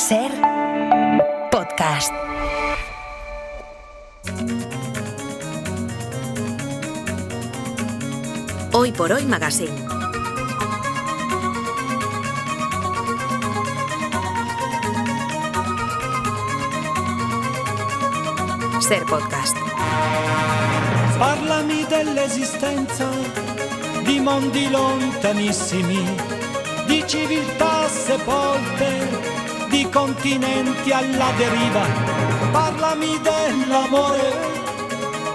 Ser podcast. Hoy por Hoy Magazine. Ser podcast. Parlami dell'esistenza di mondi lontanissimi, di civiltà sepolte, di continenti alla deriva. Parlami dell'amore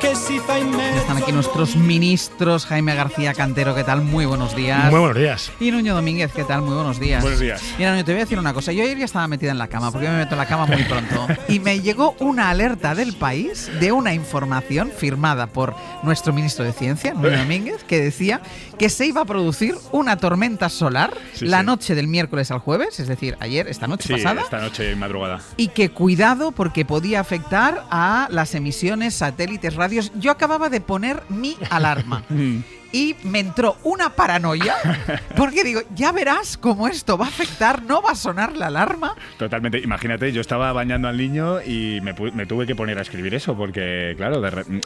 que si fa in mezzo. Están aquí nuestros ministros. Jaime García Cantero, ¿qué tal? Muy buenos días. Muy buenos días. Y Nuño Domínguez, ¿qué tal? Muy buenos días. Buenos días. Mira, Nuño, te voy a decir una cosa. Yo ayer ya estaba metida en la cama, porque yo me meto en la cama muy pronto. Y me llegó una alerta del País de una información firmada por nuestro ministro de Ciencia, Nuño Domínguez, que decía que se iba a producir una tormenta solar la noche del miércoles al jueves, es decir, ayer, esta noche pasada. Esta noche madrugada. Y que cuidado porque podía afectar a las emisiones, satélites, radios. Yo acababa de poner mi alarma. Y me entró una paranoia, porque digo, ya verás cómo esto va a afectar, no va a sonar la alarma. Totalmente, imagínate, yo estaba bañando al niño y me tuve que poner a escribir eso, porque claro,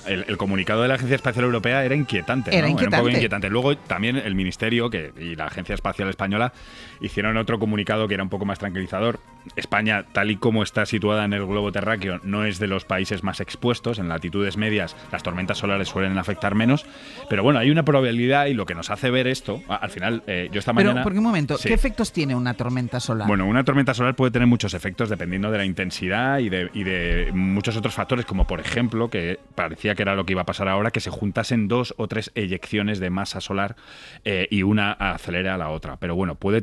el comunicado de la Agencia Espacial Europea era inquietante, ¿no? Era un poco inquietante. Luego también el Ministerio y la Agencia Espacial Española hicieron otro comunicado que era un poco más tranquilizador. España, tal y como está situada en el globo terráqueo, no es de los países más expuestos. En latitudes medias las tormentas solares suelen afectar menos, pero bueno, hay una probabilidad, y lo que nos hace ver esto, al final, yo esta mañana... Pero, por un momento, ¿qué efectos tiene una tormenta solar? Bueno, una tormenta solar puede tener muchos efectos dependiendo de la intensidad y de muchos otros factores, como por ejemplo, que parecía que era lo que iba a pasar ahora, que se juntasen 2 o 3 eyecciones de masa solar y una acelera a la otra. Pero bueno, puede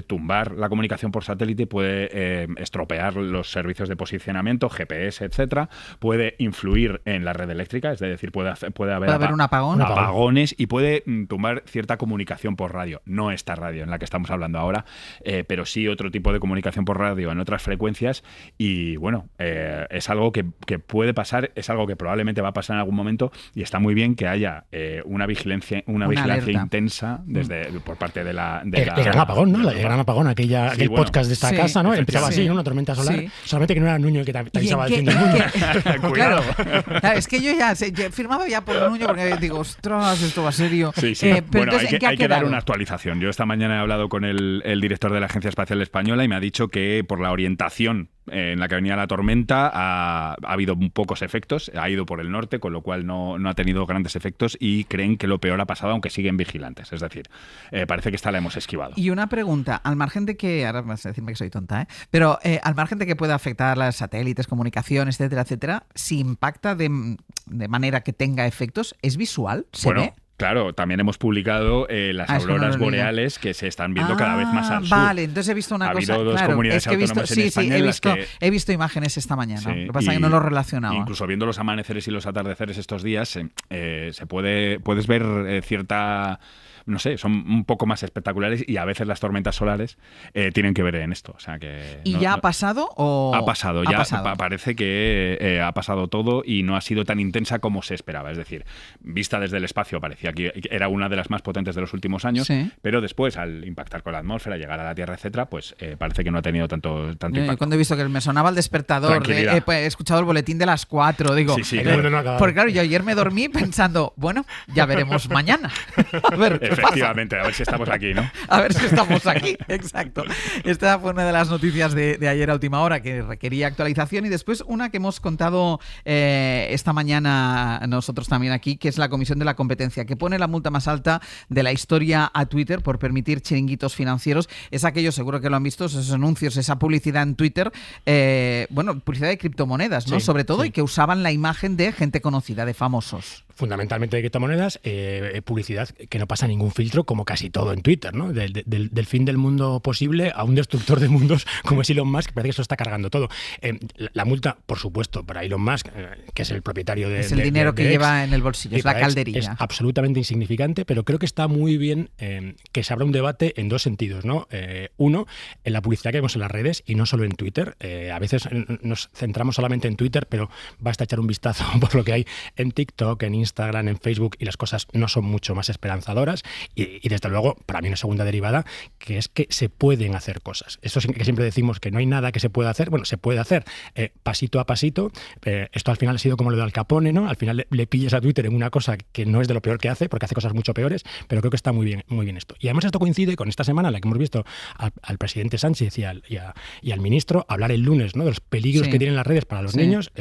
tumbar la comunicación por satélite, puede estropear los servicios de posicionamiento, GPS, etcétera, puede influir en la red eléctrica, es decir, puede haber un apagón. Apagones, y puede tumbar cierta comunicación por radio. No esta radio en la que estamos hablando ahora, pero sí otro tipo de comunicación por radio en otras frecuencias. Y bueno, es algo que puede pasar, es algo que probablemente va a pasar en algún momento, y está muy bien que haya una vigilancia intensa por parte de la... El gran apagón, ¿no? El gran apagón, aquel podcast de esta casa, ¿no? Empezaba así, ¿no? Una tormenta solar. Sí. Solamente que no era Nuño el que te avisaba diciendo el mundo. Claro, es que yo ya firmaba ya por Nuño, porque digo, ostras, esto va serio. Sí. Pero bueno, entonces, hay que dar una actualización. Yo esta mañana he hablado con el director de la Agencia Espacial Española y me ha dicho que por la orientación en la que venía la tormenta ha habido pocos efectos, ha ido por el norte, con lo cual no ha tenido grandes efectos, y creen que lo peor ha pasado, aunque siguen vigilantes. Es decir, parece que esta la hemos esquivado. Y una pregunta, al margen de que, ahora vas a decirme que soy tonta, pero al margen de que pueda afectar a los satélites, comunicaciones, etcétera, si impacta de manera que tenga efectos, ¿es visual? ¿Se ve? Claro, también hemos publicado las auroras boreales que se están viendo cada vez más al sur. Vale, entonces he visto una cosa. Ha habido 2 comunidades autónomas en España. He visto imágenes esta mañana. Sí, lo que pasa es que no lo relacionaba. Incluso viendo los amaneceres y los atardeceres estos días, puedes ver cierta... No sé, son un poco más espectaculares, y a veces las tormentas solares tienen que ver en esto. O sea que ¿Y ya ha pasado o...? Ha pasado, parece que ha pasado todo, y no ha sido tan intensa como se esperaba. Es decir, vista desde el espacio parecía que era una de las más potentes de los últimos años, pero después, al impactar con la atmósfera, llegar a la Tierra, etcétera, pues parece que no ha tenido tanto impacto. Cuando he visto que me sonaba el despertador, he escuchado el boletín de las 4, digo... Sí. Porque claro, yo ayer me dormí pensando, bueno, ya veremos mañana. A ver, efectivamente, a ver si estamos aquí, ¿no? A ver si estamos aquí, exacto. Esta fue una de las noticias de ayer a última hora que requería actualización, y después una que hemos contado esta mañana nosotros también aquí, que es la Comisión de la Competencia, que pone la multa más alta de la historia a Twitter por permitir chiringuitos financieros. Es aquello, seguro que lo han visto, esos anuncios, esa publicidad en Twitter, publicidad de criptomonedas, ¿no? Sobre todo, y que usaban la imagen de gente conocida, de famosos. Fundamentalmente de criptomonedas, publicidad que no pasa ningún filtro, como casi todo en Twitter, ¿no? Del fin del mundo posible a un destructor de mundos como es Elon Musk, parece que eso está cargando todo. La multa, por supuesto, para Elon Musk, que es el propietario de... Es el dinero que lleva en el bolsillo, es la calderilla. Es absolutamente insignificante, pero creo que está muy bien que se abra un debate en 2 sentidos, ¿no? Uno, en la publicidad que vemos en las redes, y no solo en Twitter. A veces nos centramos solamente en Twitter, pero basta echar un vistazo por lo que hay en TikTok, en Instagram, en Facebook, y las cosas no son mucho más esperanzadoras. Y desde luego, para mí una segunda derivada, que es que se pueden hacer cosas. Eso que siempre decimos que no hay nada que se pueda hacer. Bueno, se puede hacer pasito a pasito. Esto al final ha sido como lo de Al Capone, ¿no? Al final le pillas a Twitter en una cosa que no es de lo peor que hace, porque hace cosas mucho peores, pero creo que está muy bien esto. Y además esto coincide con esta semana en la que hemos visto al presidente Sánchez y al ministro hablar el lunes, ¿no? De los peligros que tienen las redes para los niños,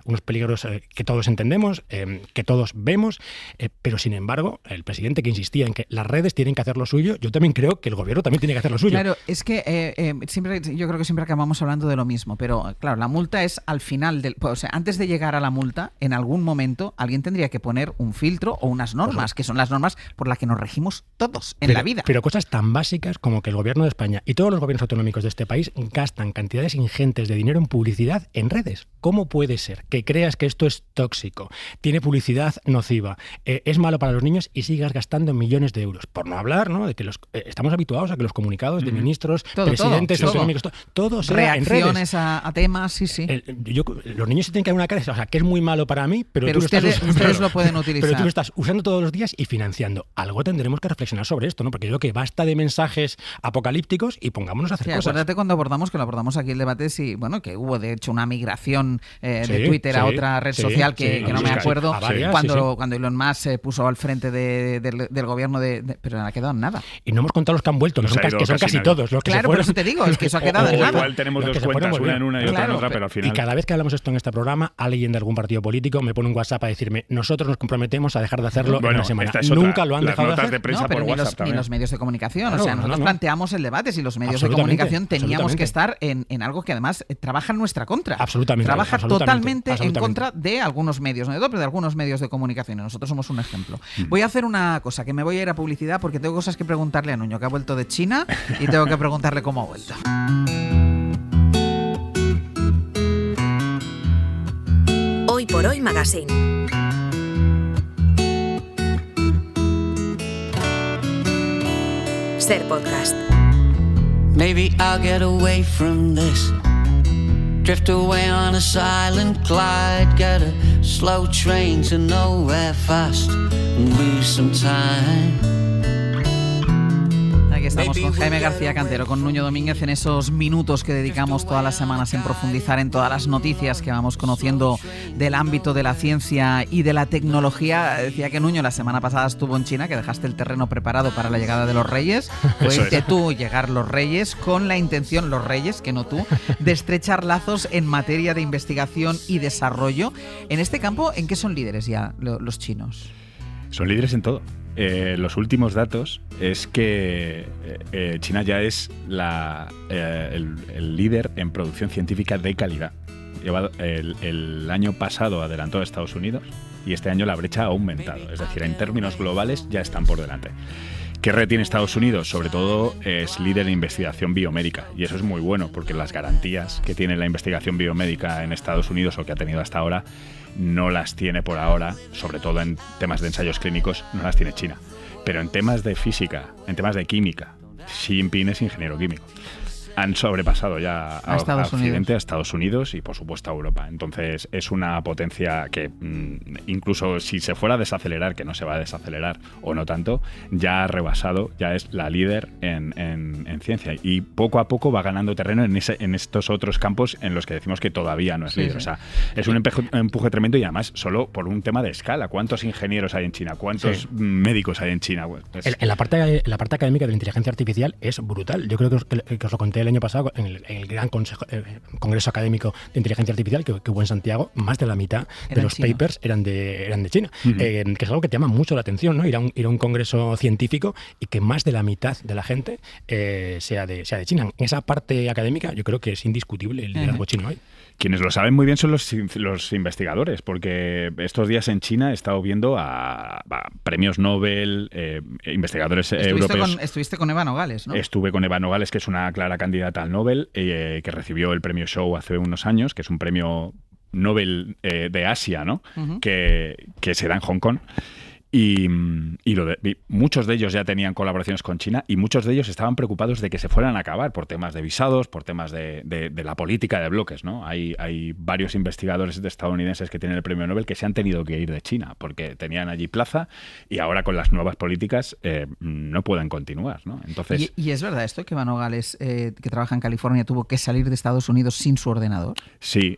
unos peligros que todos entendemos, que todos vemos, pero sin embargo, el presidente que insistía en que las redes tienen que hacer lo suyo, yo también creo que el gobierno también tiene que hacer lo suyo. Claro, es que yo creo que siempre acabamos hablando de lo mismo, pero claro, la multa es al final, o sea, antes de llegar a la multa, en algún momento alguien tendría que poner un filtro o unas normas, que son las normas por las que nos regimos todos en la vida. Pero cosas tan básicas como que el gobierno de España y todos los gobiernos autonómicos de este país gastan cantidades ingentes de dinero en publicidad en redes. ¿Cómo puede ser que creas que esto es tóxico, tiene publicidad nociva, es malo para los niños y sigas gastando millones de euros? Por no hablar, ¿no?, de que estamos habituados a que los comunicados de ministros, presidentes autonómicos, todo sea en redes. Reacciones a temas, Los niños se tienen que dar una cara, o sea, que es muy malo para mí, pero ustedes lo pueden utilizar. Pero tú lo estás usando todos los días y financiando. Algo tendremos que reflexionar sobre esto, ¿no? Porque yo creo que basta de mensajes apocalípticos y pongámonos a hacer cosas. Acuérdate cuando abordamos aquí el debate, que hubo de hecho una migración de Twitter a otra red social que no me acuerdo, cuando Elon Musk se puso al frente del gobierno, pero no ha quedado en nada. Y no hemos contado los que han vuelto, que son casi todos los que se fueron. Pero eso te digo, es que eso ha quedado en nada. Igual tenemos dos cuentas, una en una y otra en otra, pero al final... Y cada vez que hablamos esto en este programa, alguien de algún partido político me pone un WhatsApp a decirme: nosotros nos comprometemos a dejar de hacerlo en una semana. Nunca lo han dejado de hacer. De prensa por WhatsApp ni los medios de comunicación. Nosotros planteamos el debate si los medios de comunicación teníamos que estar en algo que además trabaja en nuestra contra. Trabaja totalmente en contra de algunos medios, no de todos, pero de algunos medios de comunicación. Y nosotros somos un ejemplo. Voy a hacer una cosa, que me voy a ir a publicidad porque tengo cosas que preguntarle a Nuño, que ha vuelto de China, y tengo que preguntarle cómo ha vuelto. Hoy por Hoy Magazine. Ser Podcast. Maybe I'll get away from this. Drift away on a silent glide. Get a slow train to nowhere fast and lose some time. Aquí estamos con Jaime García Cantero, con Nuño Domínguez, en esos minutos que dedicamos todas las semanas en profundizar en todas las noticias que vamos conociendo del ámbito de la ciencia y de la tecnología. Decía que Nuño la semana pasada estuvo en China, que dejaste el terreno preparado para la llegada de los Reyes. Fuiste tú llegar los Reyes con la intención, los Reyes, que no tú, de estrechar lazos en materia de investigación y desarrollo. En este campo, ¿en qué son líderes ya los chinos? Son líderes en todo. Los últimos datos es que China ya es el líder en producción científica de calidad. El año pasado adelantó a Estados Unidos y este año la brecha ha aumentado. Es decir, en términos globales ya están por delante. ¿Qué retiene Estados Unidos? Sobre todo es líder en investigación biomédica, y eso es muy bueno porque las garantías que tiene la investigación biomédica en Estados Unidos, o que ha tenido hasta ahora, no las tiene por ahora, sobre todo en temas de ensayos clínicos, no las tiene China. Pero en temas de física, en temas de química, Xi Jinping es ingeniero químico. Han sobrepasado ya a Occidente, a Estados Unidos y por supuesto a Europa. Entonces es una potencia que incluso si se fuera a desacelerar, que no se va a desacelerar o no tanto, ya ha rebasado, ya es la líder en ciencia, y poco a poco va ganando terreno en estos otros campos en los que decimos que todavía no es líder. O sea, es un empuje tremendo, y además solo por un tema de escala. ¿Cuántos ingenieros hay en China? ¿Cuántos médicos hay en China? En la parte académica de la inteligencia artificial es brutal. Yo creo que os lo conté el año pasado en el gran congreso académico de inteligencia artificial que hubo en Santiago. Más de la mitad de los papers eran de China, que es algo que te llama mucho la atención, ¿no? Ir a un congreso científico y que más de la mitad de la gente sea de China. En esa parte académica yo creo que es indiscutible el liderazgo chino hoy. Quienes lo saben muy bien son los investigadores, porque estos días en China he estado viendo a premios Nobel, investigadores europeos. Estuviste con Eva Nogales, ¿no? Estuve con Eva Nogales, que es una clara candidata al Nobel, que recibió el premio Show hace unos años, que es un premio Nobel de Asia, ¿no? Que se da en Hong Kong. Y muchos de ellos ya tenían colaboraciones con China y muchos de ellos estaban preocupados de que se fueran a acabar por temas de visados, por temas de la política de bloques, ¿no? Hay varios investigadores estadounidenses que tienen el premio Nobel que se han tenido que ir de China porque tenían allí plaza y ahora con las nuevas políticas no pueden continuar, ¿no? Entonces, ¿Y es verdad esto que Van Nogales, que trabaja en California, tuvo que salir de Estados Unidos sin su ordenador? Sí,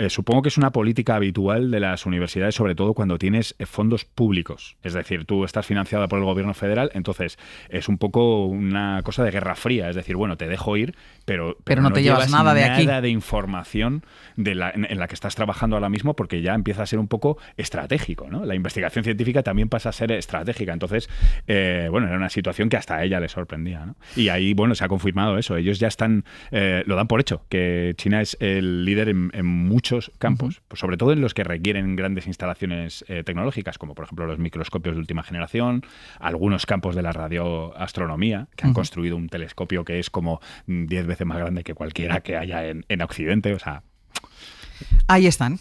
supongo que es una política habitual de las universidades, sobre todo cuando tienes fondos públicos. Es decir, tú estás financiada por el gobierno federal, entonces es un poco una cosa de guerra fría. Es decir, bueno, te dejo ir, pero no te llevas nada de aquí. Nada de información en la que estás trabajando ahora mismo, porque ya empieza a ser un poco estratégico, ¿no? La investigación científica también pasa a ser estratégica. Entonces, era una situación que hasta a ella le sorprendía, ¿no? Y ahí, se ha confirmado eso. Ellos ya están, lo dan por hecho, que China es el líder en muchos campos, pues sobre todo en los que requieren grandes instalaciones tecnológicas, como por ejemplo los microscopios de última generación, algunos campos de la radioastronomía, que han construido un telescopio que es como 10 veces más grande que cualquiera que haya en Occidente, o sea... Ahí están.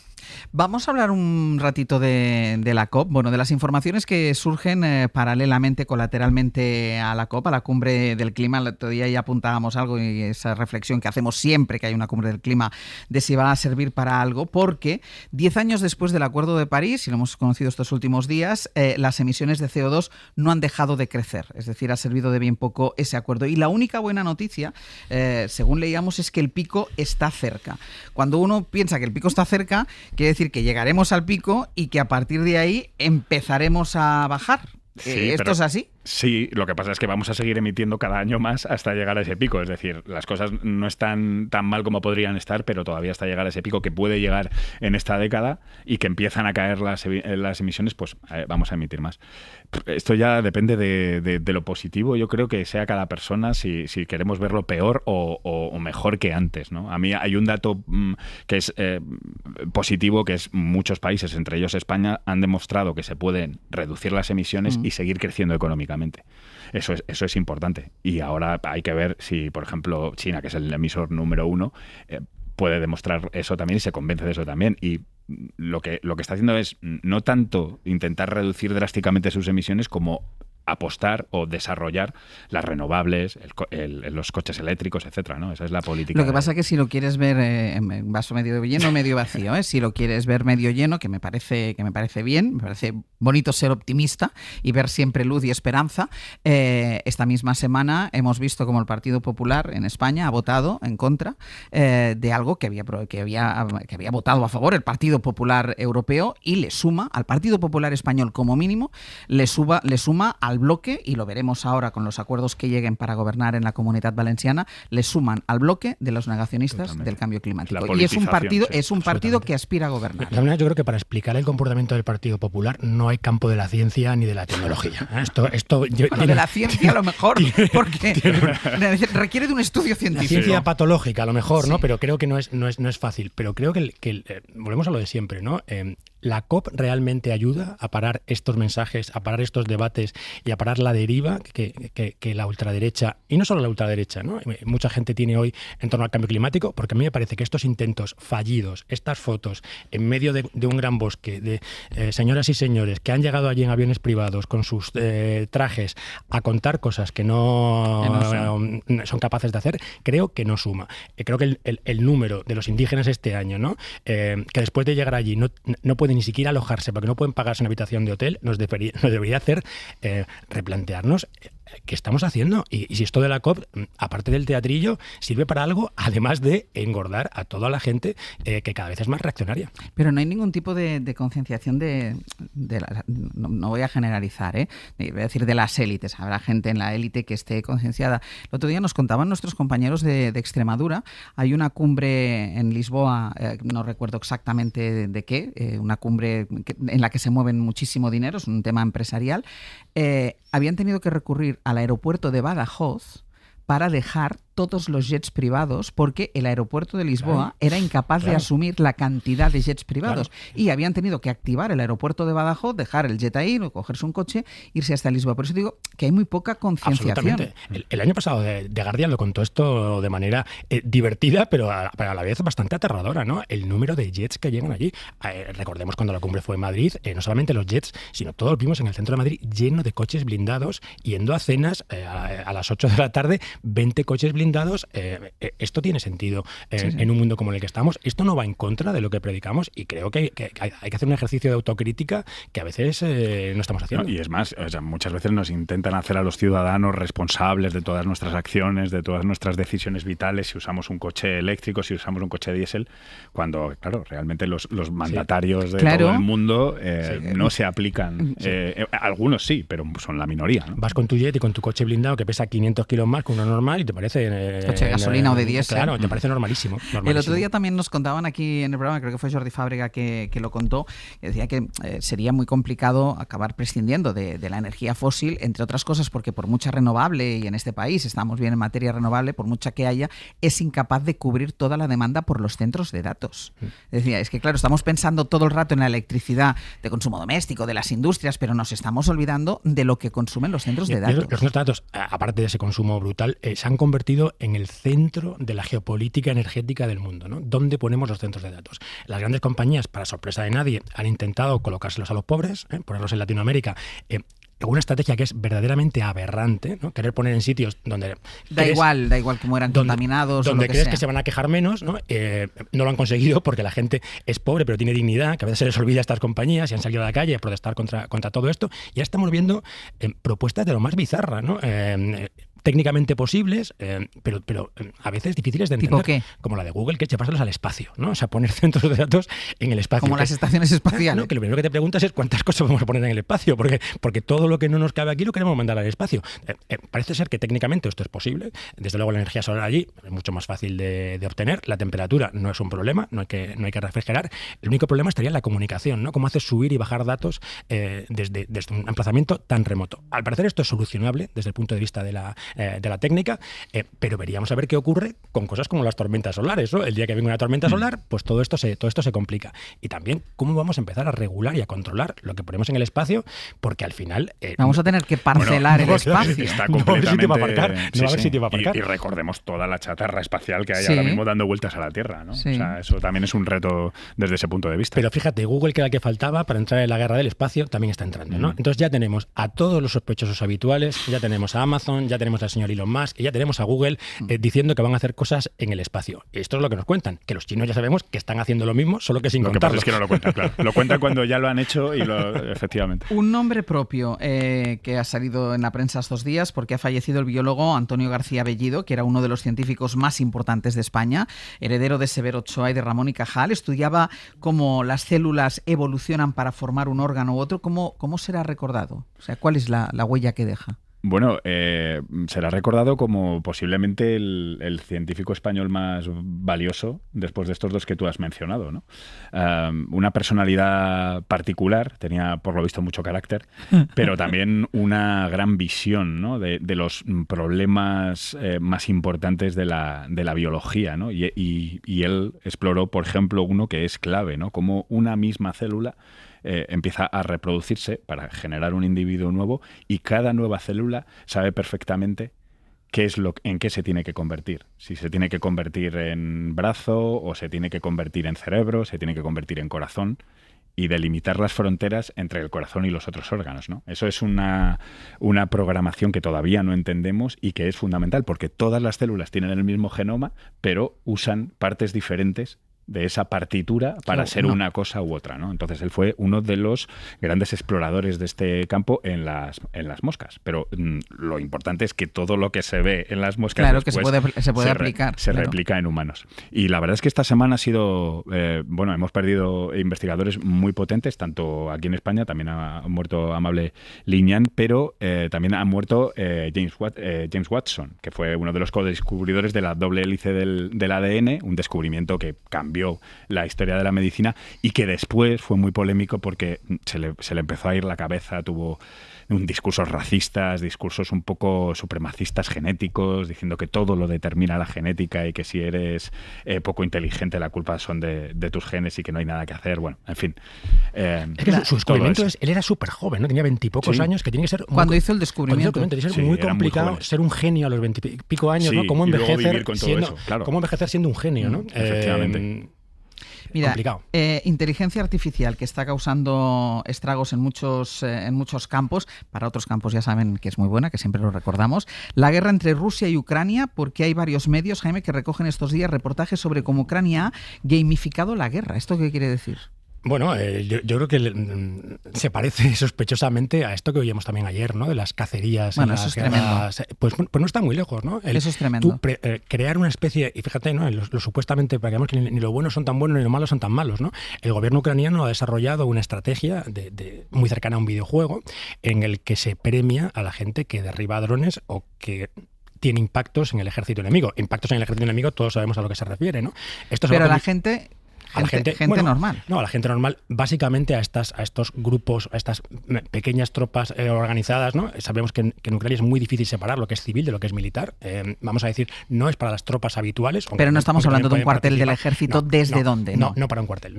Vamos a hablar un ratito de la COP, de las informaciones que surgen paralelamente, colateralmente a la COP, a la cumbre del clima. El otro día ya apuntábamos algo y esa reflexión que hacemos siempre que hay una cumbre del clima de si va a servir para algo, porque 10 años después del Acuerdo de París, y lo hemos conocido estos últimos días, las emisiones de CO2 no han dejado de crecer, es decir, ha servido de bien poco ese acuerdo. Y la única buena noticia, según leíamos, es que el pico está cerca. Cuando uno piensa que el pico está cerca, quiere decir que llegaremos al pico y que a partir de ahí empezaremos a bajar. Sí, ¿Esto es así? Sí, lo que pasa es que vamos a seguir emitiendo cada año más hasta llegar a ese pico. Es decir, las cosas no están tan mal como podrían estar, pero todavía hasta llegar a ese pico que puede llegar en esta década y que empiezan a caer las emisiones, pues vamos a emitir más. Esto ya depende de lo positivo. Yo creo que sea cada persona si queremos verlo peor o mejor que antes, ¿no? A mí hay un dato que es positivo, que es muchos países, entre ellos España, han demostrado que se pueden reducir las emisiones y seguir creciendo económicamente. Eso es importante. Y ahora hay que ver si, por ejemplo, China, que es el emisor número 1, puede demostrar eso también y se convence de eso también. Y lo que está haciendo es no tanto intentar reducir drásticamente sus emisiones como apostar o desarrollar las renovables, los coches eléctricos, etcétera, ¿no? Esa es la política. Lo que pasa es que si lo quieres ver en vaso medio lleno o medio vacío, si lo quieres ver medio lleno, que me parece bien, me parece bonito ser optimista y ver siempre luz y esperanza. Esta misma semana hemos visto como el Partido Popular en España ha votado en contra de algo que había votado a favor el Partido Popular Europeo, y le suma al Partido Popular Español, como mínimo, le suma al bloque, y lo veremos ahora con los acuerdos que lleguen para gobernar en la Comunitat Valenciana, le suman al bloque de los negacionistas del cambio climático. Y es un partido que aspira a gobernar. La verdad, yo creo que para explicar el comportamiento del Partido Popular no hay campo de la ciencia ni de la tecnología. De la ciencia a lo mejor, porque requiere de un estudio científico. La ciencia patológica a lo mejor, ¿no? Pero creo que no es fácil. Pero creo que volvemos a lo de siempre, ¿no? La COP realmente ayuda a parar estos mensajes, a parar estos debates y a parar la deriva que la ultraderecha, y no solo la ultraderecha, ¿no? Mucha gente tiene hoy en torno al cambio climático, porque a mí me parece que estos intentos fallidos, estas fotos en medio de un gran bosque de señoras y señores que han llegado allí en aviones privados con sus trajes a contar cosas que no son capaces de hacer, creo que no suma. Creo que el número de los indígenas este año, ¿no? Que después de llegar allí no pueden ni siquiera alojarse porque no pueden pagarse una habitación de hotel, nos debería hacer replantearnos qué estamos haciendo y si esto de la COP, aparte del teatrillo, sirve para algo, además de engordar a toda la gente que cada vez es más reaccionaria. Pero no hay ningún tipo de concienciación no voy a generalizar, voy a decir de las élites. Habrá gente en la élite que esté concienciada. El otro día nos contaban nuestros compañeros de Extremadura, hay una cumbre en Lisboa, no recuerdo exactamente de qué, una cumbre en la que se mueven muchísimo dinero, es un tema empresarial. Habían tenido que recurrir al aeropuerto de Badajoz para dejar todos los jets privados porque el aeropuerto de Lisboa era incapaz de asumir la cantidad de jets privados y habían tenido que activar el aeropuerto de Badajoz, dejar el jet ahí, cogerse un coche, irse hasta Lisboa. Por eso digo que hay muy poca concienciación. El año pasado The Guardian lo contó esto de manera divertida, pero a la vez bastante aterradora, ¿no? El número de jets que llegan allí. Recordemos cuando la cumbre fue en Madrid, no solamente los jets, sino todos vimos en el centro de Madrid lleno de coches blindados, yendo a cenas a las 8 de la tarde, 20 coches blindados. Esto tiene sentido en un mundo como el que estamos. Esto no va en contra de lo que predicamos y creo que hay que hacer un ejercicio de autocrítica que a veces no estamos haciendo. No, y es más, muchas veces nos intentan hacer a los ciudadanos responsables de todas nuestras acciones, de todas nuestras decisiones vitales, si usamos un coche eléctrico, si usamos un coche diésel, cuando, claro, realmente los mandatarios de todo el mundo no se aplican. Algunos sí, pero son la minoría, ¿no? Vas con tu jet y con tu coche blindado que pesa 500 kilos más que uno normal y te parece... coche de gasolina o de diésel. Claro, te parece normalísimo. El otro día también nos contaban aquí en el programa, creo que fue Jordi Fábrega que lo contó, que decía que sería muy complicado acabar prescindiendo de la energía fósil, entre otras cosas porque por mucha renovable, y en este país estamos bien en materia renovable, por mucha que haya, es incapaz de cubrir toda la demanda por los centros de datos. Decía, es que claro, estamos pensando todo el rato en la electricidad de consumo doméstico, de las industrias, pero nos estamos olvidando de lo que consumen los centros de datos. Los centros de datos, aparte de ese consumo brutal, se han convertido en el centro de la geopolítica energética del mundo, ¿no? ¿Dónde ponemos los centros de datos? Las grandes compañías, para sorpresa de nadie, han intentado colocárselos a los pobres, ponerlos en Latinoamérica. Una estrategia que es verdaderamente aberrante, ¿no? Querer poner en sitios donde... Da igual que mueran contaminados donde o lo que crees sea. Que se van a quejar menos, ¿no? No lo han conseguido porque la gente es pobre pero tiene dignidad, que a veces se les olvida a estas compañías y han salido a la calle a protestar contra todo esto. Y ya estamos viendo propuestas de lo más bizarra, ¿no? Técnicamente posibles, pero a veces difíciles de entender. ¿Tipo qué? Como la de Google, que es llevárselos al espacio, ¿no? O sea, poner centros de datos en el espacio. Como las estaciones espaciales. No, que lo primero que te preguntas es cuántas cosas vamos a poner en el espacio, porque todo lo que no nos cabe aquí lo queremos mandar al espacio. Parece ser que técnicamente esto es posible. Desde luego la energía solar allí es mucho más fácil de obtener. La temperatura no es un problema, no hay que refrigerar. El único problema estaría en la comunicación, ¿no? Cómo haces subir y bajar datos desde un emplazamiento tan remoto. Al parecer esto es solucionable desde el punto de vista de la técnica, pero veríamos a ver qué ocurre con cosas como las tormentas solares, ¿no? El día que venga una tormenta solar, pues todo esto se complica. Y también cómo vamos a empezar a regular y a controlar lo que ponemos en el espacio, porque al final... vamos a tener que parcelar el espacio. Está completamente... No va a haber sitio para aparcar. Y recordemos toda la chatarra espacial que hay ahora mismo dando vueltas a la Tierra, ¿no? Sí. O sea, eso también es un reto desde ese punto de vista. Pero fíjate, Google, que era el que faltaba para entrar en la guerra del espacio, también está entrando, ¿no? Entonces ya tenemos a todos los sospechosos habituales, ya tenemos a Amazon, ya tenemos al señor Elon Musk, y ya tenemos a Google diciendo que van a hacer cosas en el espacio. Esto es lo que nos cuentan, que los chinos ya sabemos que están haciendo lo mismo, solo que sin contarlo. Lo que pasa es que no lo cuentan, claro. Lo cuentan cuando ya lo han hecho y efectivamente. Un nombre propio que ha salido en la prensa estos días porque ha fallecido el biólogo Antonio García Bellido, que era uno de los científicos más importantes de España, heredero de Severo Ochoa y de Ramón y Cajal. Estudiaba cómo las células evolucionan para formar un órgano u otro. ¿Cómo será recordado? O sea, ¿cuál es la huella que deja? Bueno, será recordado como posiblemente el científico español más valioso después de estos dos que tú has mencionado, ¿no? Una personalidad particular, tenía por lo visto mucho carácter, pero también una gran visión, ¿no? de los problemas más importantes de la biología, ¿no? Y él exploró, por ejemplo, uno que es clave, ¿no? Como una misma célula empieza a reproducirse para generar un individuo nuevo y cada nueva célula sabe perfectamente en qué se tiene que convertir. Si se tiene que convertir en brazo o se tiene que convertir en cerebro, se tiene que convertir en corazón y delimitar las fronteras entre el corazón y los otros órganos, ¿no? Eso es una programación que todavía no entendemos y que es fundamental porque todas las células tienen el mismo genoma pero usan partes diferentes de esa partitura para ser una cosa u otra, ¿no? Entonces él fue uno de los grandes exploradores de este campo en las moscas. Pero lo importante es que todo lo que se ve en las moscas claro que se puede aplicar. Se replica en humanos. Y la verdad es que esta semana ha sido... hemos perdido investigadores muy potentes, tanto aquí en España, también ha muerto Amable Lignan, pero también ha muerto James Watson, que fue uno de los codescubridores de la doble hélice del ADN, un descubrimiento que cambió la historia de la medicina y que después fue muy polémico porque se le empezó a ir la cabeza, tuvo discursos racistas, discursos un poco supremacistas genéticos, diciendo que todo lo determina la genética y que si eres poco inteligente la culpa son de tus genes y que no hay nada que hacer. Bueno, en fin. Es que su descubrimiento él era súper joven, ¿no? Tenía 20 y pocos años, que tiene que ser... Cuando hizo el descubrimiento. Tiene que ser muy complicado ser un genio a los 20 y pico años, ¿no? ¿Cómo envejecer siendo un genio, ¿no? Efectivamente. Mira, inteligencia artificial que está causando estragos en muchos campos. Para otros campos ya saben que es muy buena, que siempre lo recordamos. La guerra entre Rusia y Ucrania, porque hay varios medios, Jaime, que recogen estos días reportajes sobre cómo Ucrania ha gamificado la guerra. ¿Esto qué quiere decir? Bueno, yo creo que se parece sospechosamente a esto que oíamos también ayer, ¿no? De las cacerías. Bueno, eso es tremendo. Pues no está muy lejos, ¿no? Eso es tremendo. Crear una especie, y fíjate, ¿no? Lo supuestamente, para que ni lo bueno son tan buenos ni lo malo son tan malos, ¿no? El gobierno ucraniano ha desarrollado una estrategia muy cercana a un videojuego en el que se premia a la gente que derriba drones o que tiene impactos en el ejército enemigo. Impactos en el ejército enemigo, todos sabemos a lo que se refiere, ¿no? Pero la gente... A la gente normal. No, a la gente normal, básicamente a estos grupos, a estas pequeñas tropas organizadas, ¿no? Sabemos que en Ucrania es muy difícil separar lo que es civil de lo que es militar. Vamos a decir, no es para las tropas habituales. Pero no estamos hablando de un cuartel del ejército, ¿desde dónde? No para un cuartel.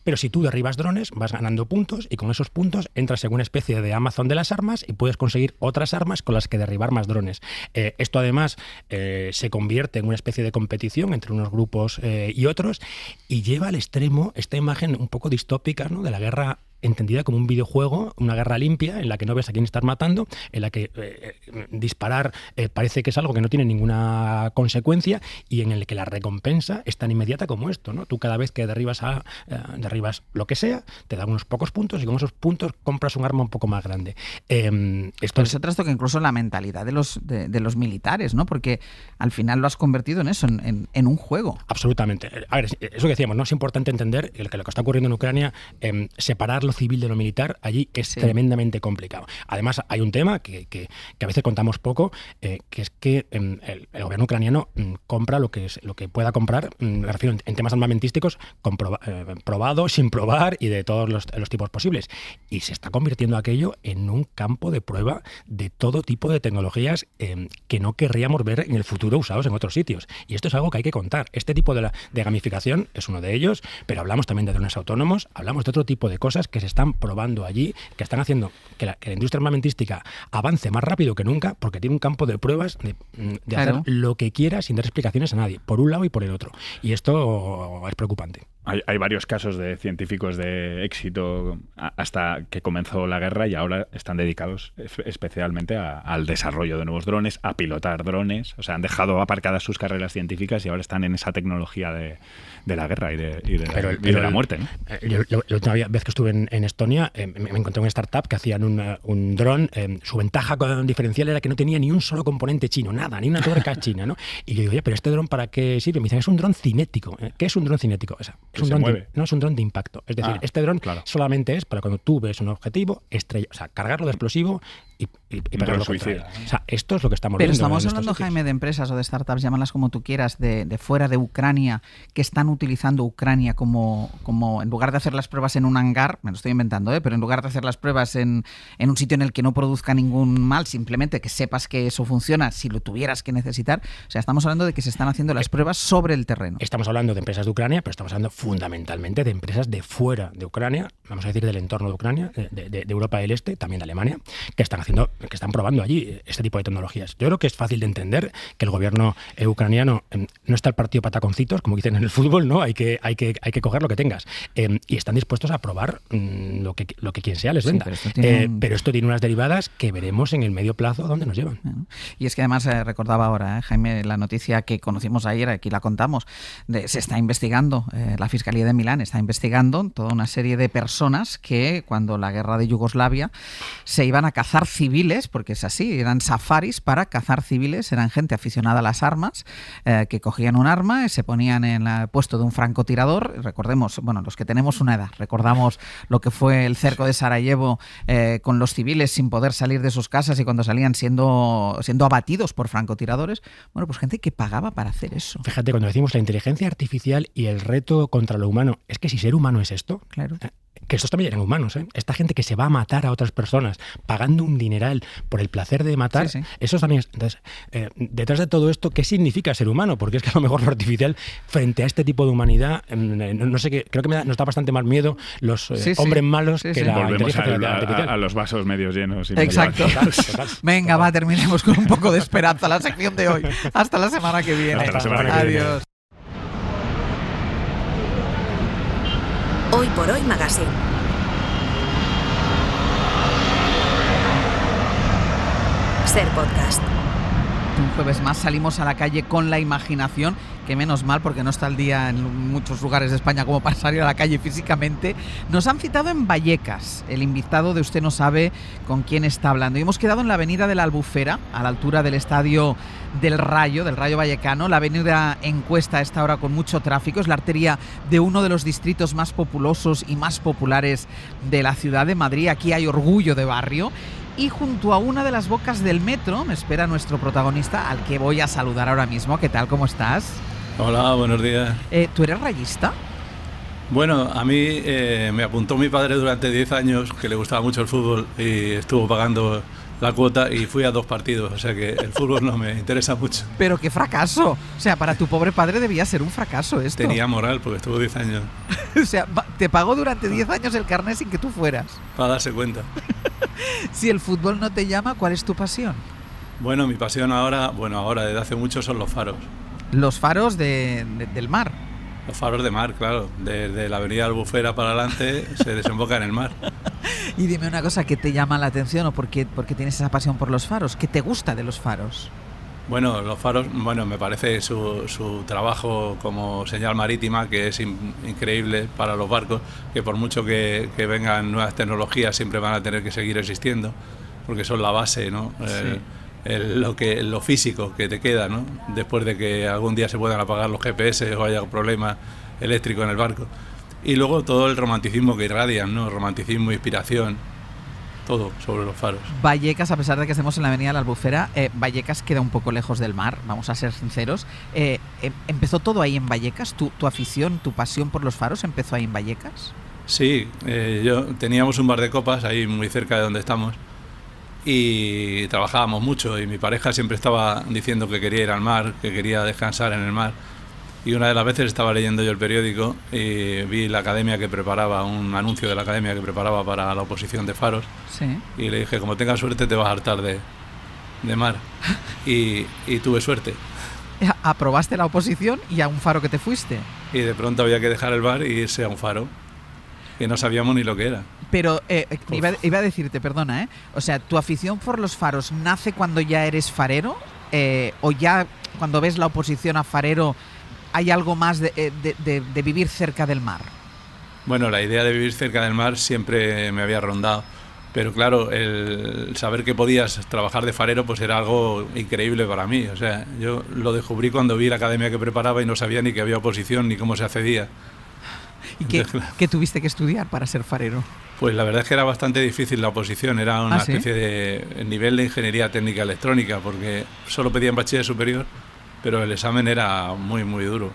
Pero si tú derribas drones, vas ganando puntos y con esos puntos entras en una especie de Amazon de las armas y puedes conseguir otras armas con las que derribar más drones. Esto además se convierte en una especie de competición entre unos grupos y otros, y lleva al extremo esta imagen un poco distópica, ¿no? De la guerra entendida como un videojuego, una guerra limpia en la que no ves a quién estás matando, en la que disparar parece que es algo que no tiene ninguna consecuencia y en el que la recompensa es tan inmediata como esto, ¿no? Tú cada vez que derribas lo que sea, te dan unos pocos puntos y con esos puntos compras un arma un poco más grande. Esto se trastoca incluso la mentalidad de los militares, ¿no? Porque al final lo has convertido en eso, en un juego. Absolutamente. A ver, eso que decíamos, ¿no? Es importante entender que lo que está ocurriendo en Ucrania, separar lo civil de lo militar, allí es tremendamente complicado. Además, hay un tema que a veces contamos poco, que es que el gobierno ucraniano compra lo que pueda comprar, me refiero en temas armamentísticos, probado, sin probar y de todos los tipos posibles. Y se está convirtiendo aquello en un campo de prueba de todo tipo de tecnologías que no querríamos ver en el futuro usados en otros sitios. Y esto es algo que hay que contar. Este tipo de gamificación es uno de ellos, pero hablamos también de drones autónomos, hablamos de otro tipo de cosas que se están probando allí, que están haciendo que la industria armamentística avance más rápido que nunca, porque tiene un campo de pruebas de hacer lo que quiera sin dar explicaciones a nadie, por un lado y por el otro. Y esto es preocupante. Hay varios casos de científicos de éxito hasta que comenzó la guerra y ahora están dedicados especialmente al desarrollo de nuevos drones, a pilotar drones. O sea, han dejado aparcadas sus carreras científicas y ahora están en esa tecnología de la guerra y de la muerte, ¿no? La última vez que estuve en Estonia me encontré una startup que hacían un dron. Su ventaja diferencial era que no tenía ni un solo componente chino, nada, ni una tuerca china, ¿no? Y yo digo, oye, pero ¿este dron para qué sirve? Me dicen, es un dron cinético. ¿Qué es un dron cinético? No es un dron de impacto. Es decir, este dron solamente es para cuando tú ves un objetivo, cargarlo de explosivo y pegarlo contra él. O sea, esto es lo que estamos viendo. Pero estamos hablando, Jaime, de empresas o de startups, llámalas como tú quieras, de fuera de Ucrania, que están utilizando Ucrania como en lugar de hacer las pruebas en un hangar, me lo estoy inventando, pero en lugar de hacer las pruebas en un sitio en el que no produzca ningún mal, simplemente que sepas que eso funciona si lo tuvieras que necesitar. O sea, estamos hablando de que se están haciendo las pruebas sobre el terreno. Estamos hablando de empresas de Ucrania, pero estamos hablando fundamentalmente de empresas de fuera de Ucrania, vamos a decir del entorno de Ucrania, de Europa del Este, también de Alemania, que están probando allí este tipo de tecnologías. Yo creo que es fácil de entender que el gobierno ucraniano no está el partido pataconcitos, como dicen en el fútbol, ¿no? Hay que coger lo que tengas. Y están dispuestos a probar lo que quien sea les venda. Sí, pero esto tiene unas derivadas que veremos en el medio plazo dónde nos llevan. Y es que además recordaba ahora, Jaime, la noticia que conocimos ayer, aquí la contamos, se está investigando, la Fiscalía de Milán está investigando toda una serie de personas que cuando la guerra de Yugoslavia se iban a cazar civiles, porque es así, eran safaris para cazar civiles, eran gente aficionada a las armas, que cogían un arma y se ponían en el puesto de un francotirador. Recordemos, bueno, los que tenemos una edad, recordamos lo que fue el cerco de Sarajevo con los civiles sin poder salir de sus casas y cuando salían siendo abatidos por francotiradores. Bueno, pues gente que pagaba para hacer eso. Fíjate, cuando decimos la inteligencia artificial y el reto contra lo humano, es que si ser humano es esto, claro. que estos también eran humanos, ¿eh? Esta gente que se va a matar a otras personas pagando un dineral por el placer de matar, eso también es... Entonces, detrás de todo esto, ¿qué significa ser humano? Porque es que a lo mejor lo artificial, frente a este tipo de humanidad, no sé qué, creo que nos da bastante más miedo los hombres malos que la Volvemos inteligencia artificial. A los vasos medios llenos. Exacto. Venga, va, terminemos con un poco de esperanza la sección de hoy. Hasta la semana que viene. Hasta la semana que viene. Adiós. Hoy por Hoy Magazine. Ser podcast. Un jueves más salimos a la calle con la imaginación, que menos mal porque no está el día en muchos lugares de España como para salir a la calle físicamente. Nos han citado en Vallecas, el invitado de Usted no sabe con quién está hablando. Y hemos quedado en la avenida de la Albufera, a la altura del estadio del Rayo Vallecano. La avenida en cuesta a esta hora con mucho tráfico, es la arteria de uno de los distritos más populosos y más populares de la ciudad de Madrid. Aquí hay orgullo de barrio. Y junto a una de las bocas del metro me espera nuestro protagonista, al que voy a saludar ahora mismo. ¿Qué tal? ¿Cómo estás? Hola, buenos días. ¿Tú eres rayista? Bueno, a mí me apuntó mi padre durante 10 años, que le gustaba mucho el fútbol, y estuvo pagando la cuota y fui a 2 partidos, o sea que el fútbol no me interesa mucho. ¡Pero qué fracaso! O sea, para tu pobre padre debía ser un fracaso esto. Tenía moral porque estuvo 10 años. O sea, te pagó durante 10 años el carnet sin que tú fueras. Para darse cuenta. Si el fútbol no te llama, ¿cuál es tu pasión? Bueno, mi pasión ahora desde hace mucho son los faros. Los faros del mar. Los faros de mar, claro. Desde la avenida Albufera para adelante se desemboca en el mar. Y dime una cosa, ¿qué te llama la atención o por qué tienes esa pasión por los faros? ¿Qué te gusta de los faros? Bueno, los faros, me parece su trabajo como señal marítima, que es increíble para los barcos, que por mucho que vengan nuevas tecnologías siempre van a tener que seguir existiendo, porque son la base, ¿no? Lo físico que te queda, ¿no? Después de que algún día se puedan apagar los GPS o haya problemas eléctricos en el barco. Y luego todo el romanticismo que irradian, ¿no? Romanticismo, inspiración, todo sobre los faros. Vallecas, a pesar de que estemos en la avenida de la Albufera, Vallecas queda un poco lejos del mar, vamos a ser sinceros. ¿Empezó todo ahí en Vallecas? ¿Tu afición, tu pasión por los faros empezó ahí en Vallecas? Sí, teníamos un bar de copas ahí muy cerca de donde estamos y trabajábamos mucho y mi pareja siempre estaba diciendo que quería ir al mar, que quería descansar en el mar. Y una de las veces estaba leyendo yo el periódico y vi la academia que preparaba, un anuncio de la academia que preparaba para la oposición de faros. Sí. Y le dije, como tengas suerte te vas a hartar de mar. Y tuve suerte. Aprobaste la oposición y a un faro que te fuiste. Y de pronto había que dejar el bar y irse a un faro, que no sabíamos ni lo que era. Pero iba a decirte, perdona, o sea, ¿tu afición por los faros nace cuando ya eres farero? ¿O ya cuando ves la oposición a farero hay algo más de vivir cerca del mar? Bueno, la idea de vivir cerca del mar siempre me había rondado, pero claro, el saber que podías trabajar de farero pues era algo increíble para mí. O sea, yo lo descubrí cuando vi la academia que preparaba y no sabía ni que había oposición ni cómo se accedía. ¿Y qué tuviste que estudiar para ser farero? Pues la verdad es que era bastante difícil la oposición, era una especie de nivel de ingeniería técnica electrónica, porque solo pedían bachiller superior, pero el examen era muy, muy duro.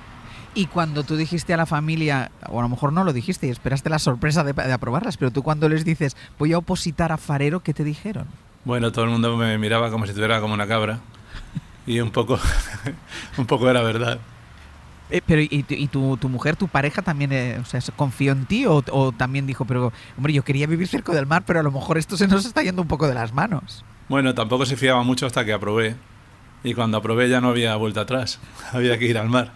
Y cuando tú dijiste a la familia, o a lo mejor no lo dijiste y esperaste la sorpresa de aprobarlas, pero tú cuando les dices, voy a opositar a farero, ¿qué te dijeron? Bueno, todo el mundo me miraba como si estuviera como una cabra, y un poco era verdad. Pero ¿y tu mujer, tu pareja también confió en ti o también dijo, pero hombre, yo quería vivir cerca del mar, pero a lo mejor esto se nos está yendo un poco de las manos? Bueno, tampoco se fiaba mucho hasta que aprobé. Y cuando aprobé ya no había vuelta atrás, había que ir al mar.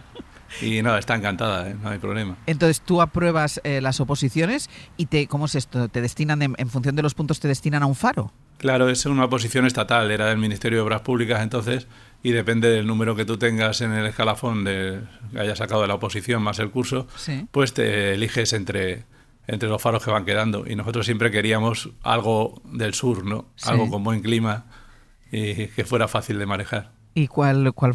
Y no, está encantada, no hay problema. Entonces tú apruebas las oposiciones y ¿cómo es esto? ¿Te destinan, en función de los puntos, te destinan a un faro? Claro, es una oposición estatal, era del Ministerio de Obras Públicas entonces, y depende del número que tú tengas en el escalafón que hayas sacado de la oposición más el curso, sí, pues te eliges entre los faros que van quedando. Y nosotros siempre queríamos algo del sur, ¿no? Sí. Algo con buen clima y que fuera fácil de manejar. ¿Y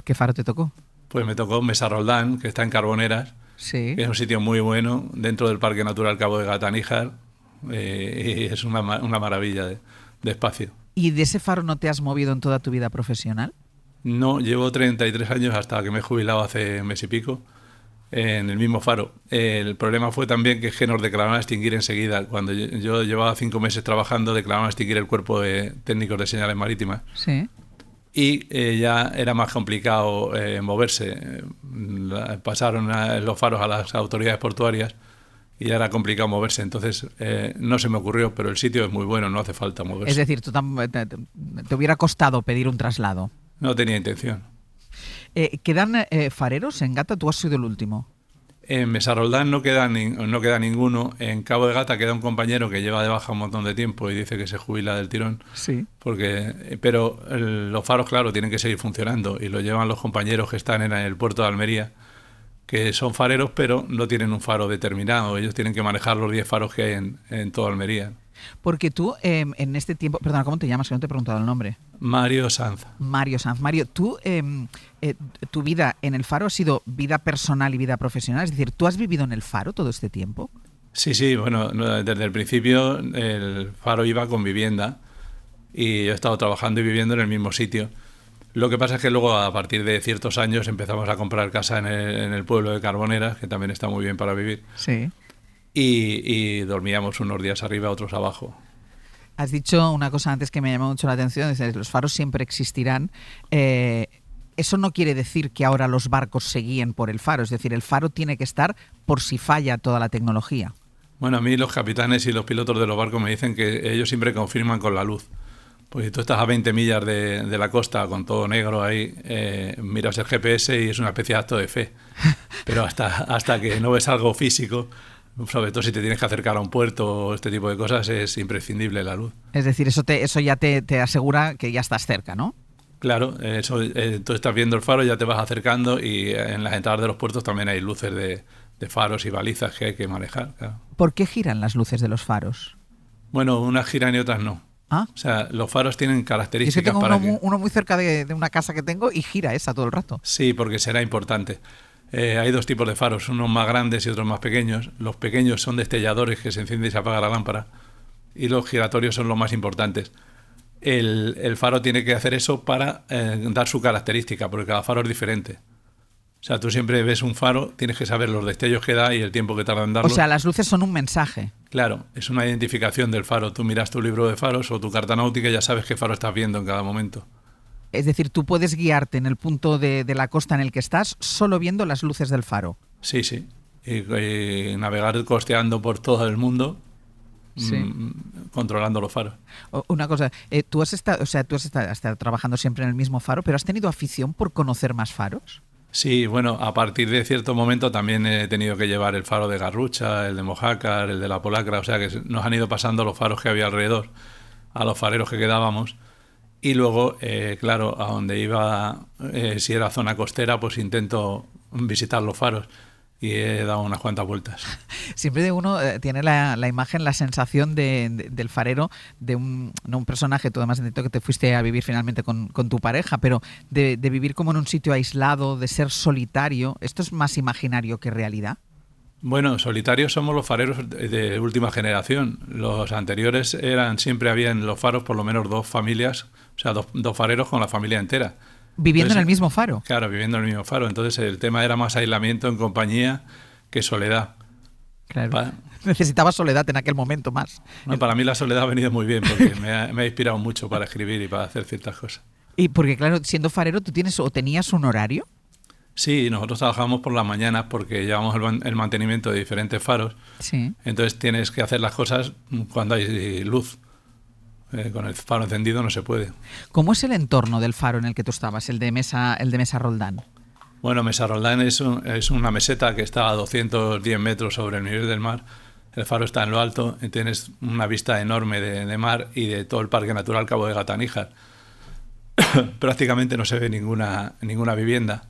qué faro te tocó? Pues me tocó Mesa Roldán, que está en Carboneras, sí, que es un sitio muy bueno, dentro del Parque Natural Cabo de Gata-Níjar, y es una maravilla de espacio. ¿Y de ese faro no te has movido en toda tu vida profesional? No, llevo 33 años hasta que me he jubilado hace mes y pico, en el mismo faro. El problema fue también que nos declararon a extinguir enseguida. Cuando yo llevaba 5 meses trabajando, declararon a extinguir el cuerpo de técnicos de señales marítimas. Sí. Y ya era más complicado moverse. Pasaron los faros a las autoridades portuarias y ya era complicado moverse. Entonces no se me ocurrió, pero el sitio es muy bueno, no hace falta moverse. Es decir, te hubiera costado pedir un traslado. No tenía intención. ¿Quedan fareros en Gata? Tú has sido el último. En Mesaroldán no queda ninguno. En Cabo de Gata queda un compañero que lleva de baja un montón de tiempo y dice que se jubila del tirón. Sí. Pero los faros, claro, tienen que seguir funcionando y lo llevan los compañeros que están en el puerto de Almería, que son fareros, pero no tienen un faro determinado. Ellos tienen que manejar los 10 faros que hay en toda Almería. Porque tú, en este tiempo... Perdona, ¿cómo te llamas? Que no te he preguntado el nombre. Mario Sanz. Mario Sanz. Mario, tú, tu vida en el faro ha sido vida personal y vida profesional. Es decir, ¿tú has vivido en el faro todo este tiempo? Sí, bueno, desde el principio el faro iba con vivienda y yo he estado trabajando y viviendo en el mismo sitio. Lo que pasa es que luego, a partir de ciertos años, empezamos a comprar casa en el pueblo de Carboneras, que también está muy bien para vivir. Sí. Y dormíamos unos días arriba, otros abajo. Has dicho una cosa antes que me llamó mucho la atención, es que los faros siempre existirán. Eso no quiere decir que ahora los barcos se guíen por el faro, es decir, el faro tiene que estar por si falla toda la tecnología. Bueno, a mí los capitanes y los pilotos de los barcos me dicen que ellos siempre confirman con la luz. Pues si tú estás a 20 millas de la costa con todo negro ahí, miras el GPS y es una especie de acto de fe. Pero hasta que no ves algo físico, sobre todo si te tienes que acercar a un puerto o este tipo de cosas, es imprescindible la luz. Es decir, eso ya te asegura que ya estás cerca, ¿no? Claro, tú estás viendo el faro, ya te vas acercando y en las entradas de los puertos también hay luces de faros y balizas que hay que manejar. Claro. ¿Por qué giran las luces de los faros? Bueno, unas giran y otras no. ¿Ah? O sea, los faros tienen características. Es que tengo uno muy cerca de una casa que tengo y gira esa todo el rato. Sí, porque será importante. Hay 2 tipos de faros, unos más grandes y otros más pequeños. Los pequeños son destelladores que se enciende y se apaga la lámpara, y los giratorios son los más importantes. El faro tiene que hacer eso para dar su característica, porque cada faro es diferente. O sea, tú siempre ves un faro, tienes que saber los destellos que da y el tiempo que tarda en darlo. O sea, las luces son un mensaje. Claro, es una identificación del faro. Tú miras tu libro de faros o tu carta náutica y ya sabes qué faro estás viendo en cada momento. Es decir, tú puedes guiarte en el punto de la costa en el que estás solo viendo las luces del faro. Sí. Y navegar costeando por todo el mundo, sí, controlando los faros. Una cosa, tú has estado trabajando siempre en el mismo faro, pero ¿has tenido afición por conocer más faros? Sí, bueno, a partir de cierto momento también he tenido que llevar el faro de Garrucha, el de Mojácar, el de la Polacra, o sea que nos han ido pasando los faros que había alrededor a los fareros que quedábamos. Y luego, claro, a donde iba, si era zona costera, pues intento visitar los faros. Y he dado unas cuantas vueltas. Siempre uno tiene la imagen, la sensación del farero, de no un personaje, tú además entiendo que te fuiste a vivir finalmente con tu pareja, pero de vivir como en un sitio aislado, de ser solitario. ¿Esto es más imaginario que realidad? Bueno, solitarios somos los fareros de última generación. Los anteriores siempre había en los faros por lo menos 2 familias, o sea, dos fareros con la familia entera. Viviendo en el mismo faro. Claro, viviendo en el mismo faro. Entonces el tema era más aislamiento en compañía que soledad. Claro. Necesitaba soledad en aquel momento más. No, para mí la soledad ha venido muy bien porque me ha inspirado mucho para escribir y para hacer ciertas cosas. Y porque claro, siendo farero, ¿tú tenías un horario? Sí, nosotros trabajamos por las mañanas porque llevamos el mantenimiento de diferentes faros. Sí. Entonces tienes que hacer las cosas cuando hay luz. Con el faro encendido no se puede. ¿Cómo es el entorno del faro en el que tú estabas, el de Mesa Roldán? Bueno, Mesa Roldán es una meseta que está a 210 metros sobre el nivel del mar. El faro está en lo alto y tienes una vista enorme de mar y de todo el Parque Natural Cabo de Gata-Níjar. Prácticamente no se ve ninguna vivienda,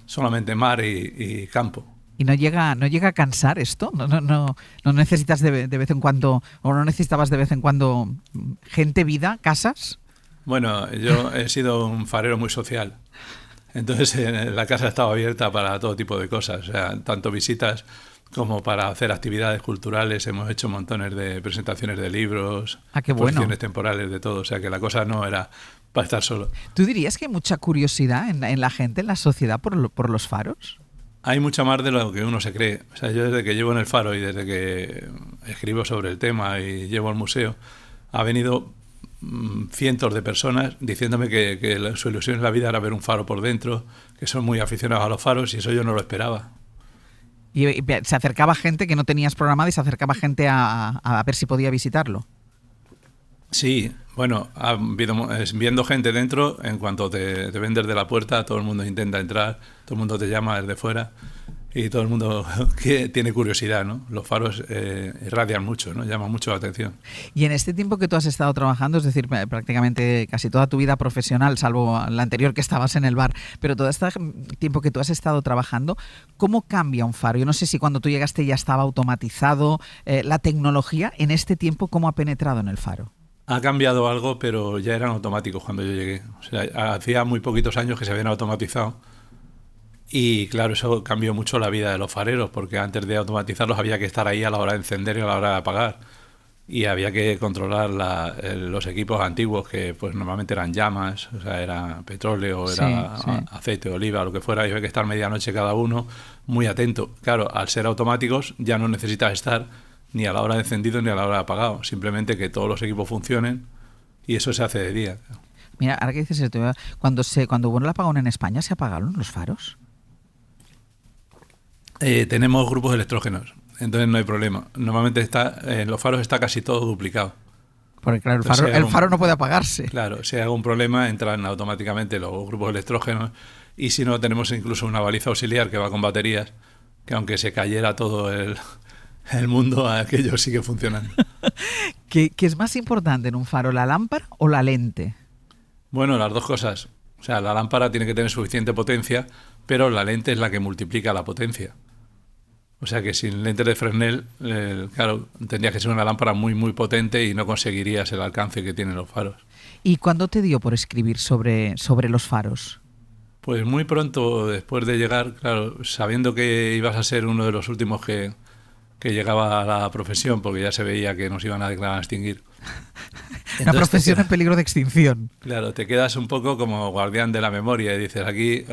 solamente mar y campo. ¿Y no llega a cansar esto? ¿No necesitas de vez en cuando, o no necesitabas de vez en cuando gente, vida, casas? Bueno, yo he sido un farero muy social. Entonces la casa estaba abierta para todo tipo de cosas, o sea, tanto visitas como para hacer actividades culturales. Hemos hecho montones de presentaciones de libros, exposiciones temporales, de todo. O sea, que la cosa no era para estar solo. ¿Tú dirías que hay mucha curiosidad en la gente, en la sociedad, por los faros? Hay mucho más de lo que uno se cree. O sea, yo desde que llevo en el Faro y desde que escribo sobre el tema y llevo al museo, ha venido cientos de personas diciéndome que su ilusión en la vida era ver un faro por dentro, que son muy aficionados a los faros, y eso yo no lo esperaba. Y se acercaba gente que no tenías programada y se acercaba gente a ver si podía visitarlo. Sí, bueno, viendo gente dentro, en cuanto te ven desde la puerta, todo el mundo intenta entrar, todo el mundo te llama desde fuera y todo el mundo que tiene curiosidad, ¿no? Los faros irradian mucho, ¿no? Llaman mucho la atención. Y en este tiempo que tú has estado trabajando, es decir, prácticamente casi toda tu vida profesional, salvo la anterior que estabas en el bar, pero todo este tiempo que tú has estado trabajando, ¿cómo cambia un faro? Yo no sé si cuando tú llegaste ya estaba automatizado, la tecnología en este tiempo, ¿cómo ha penetrado en el faro? Ha cambiado algo, pero ya eran automáticos cuando yo llegué. O sea, hacía muy poquitos años que se habían automatizado. Y claro, eso cambió mucho la vida de los fareros, porque antes de automatizarlos había que estar ahí a la hora de encender y a la hora de apagar. Y había que controlar los equipos antiguos, que pues normalmente eran llamas, o sea, era petróleo, era aceite de oliva, lo que fuera, y había que estar medianoche cada uno muy atento. Claro, al ser automáticos ya no necesitas estar ni a la hora de encendido ni a la hora de apagado, simplemente que todos los equipos funcionen, y eso se hace de día. Mira, ahora que dices esto, cuando hubo el apagón en España, ¿se apagaron los faros? Tenemos grupos electrógenos, entonces no hay problema. Normalmente en los faros está casi todo duplicado. Porque claro, el faro no puede apagarse. Claro, si hay algún problema entran automáticamente los grupos electrógenos, y si no, tenemos incluso una baliza auxiliar que va con baterías, que aunque se cayera todo el mundo, aquello sigue funcionando. ¿Qué es más importante en un faro, la lámpara o la lente? Bueno, las dos cosas. O sea, la lámpara tiene que tener suficiente potencia, pero la lente es la que multiplica la potencia. O sea que sin lente de Fresnel, claro, tendría que ser una lámpara muy, muy potente y no conseguirías el alcance que tienen los faros. ¿Y cuándo te dio por escribir sobre los faros? Pues muy pronto después de llegar, claro, sabiendo que ibas a ser uno de los últimos que llegaba a la profesión, porque ya se veía que nos iban a declarar a extinguir. Una profesión en peligro de extinción. Claro, te quedas un poco como guardián de la memoria y dices, aquí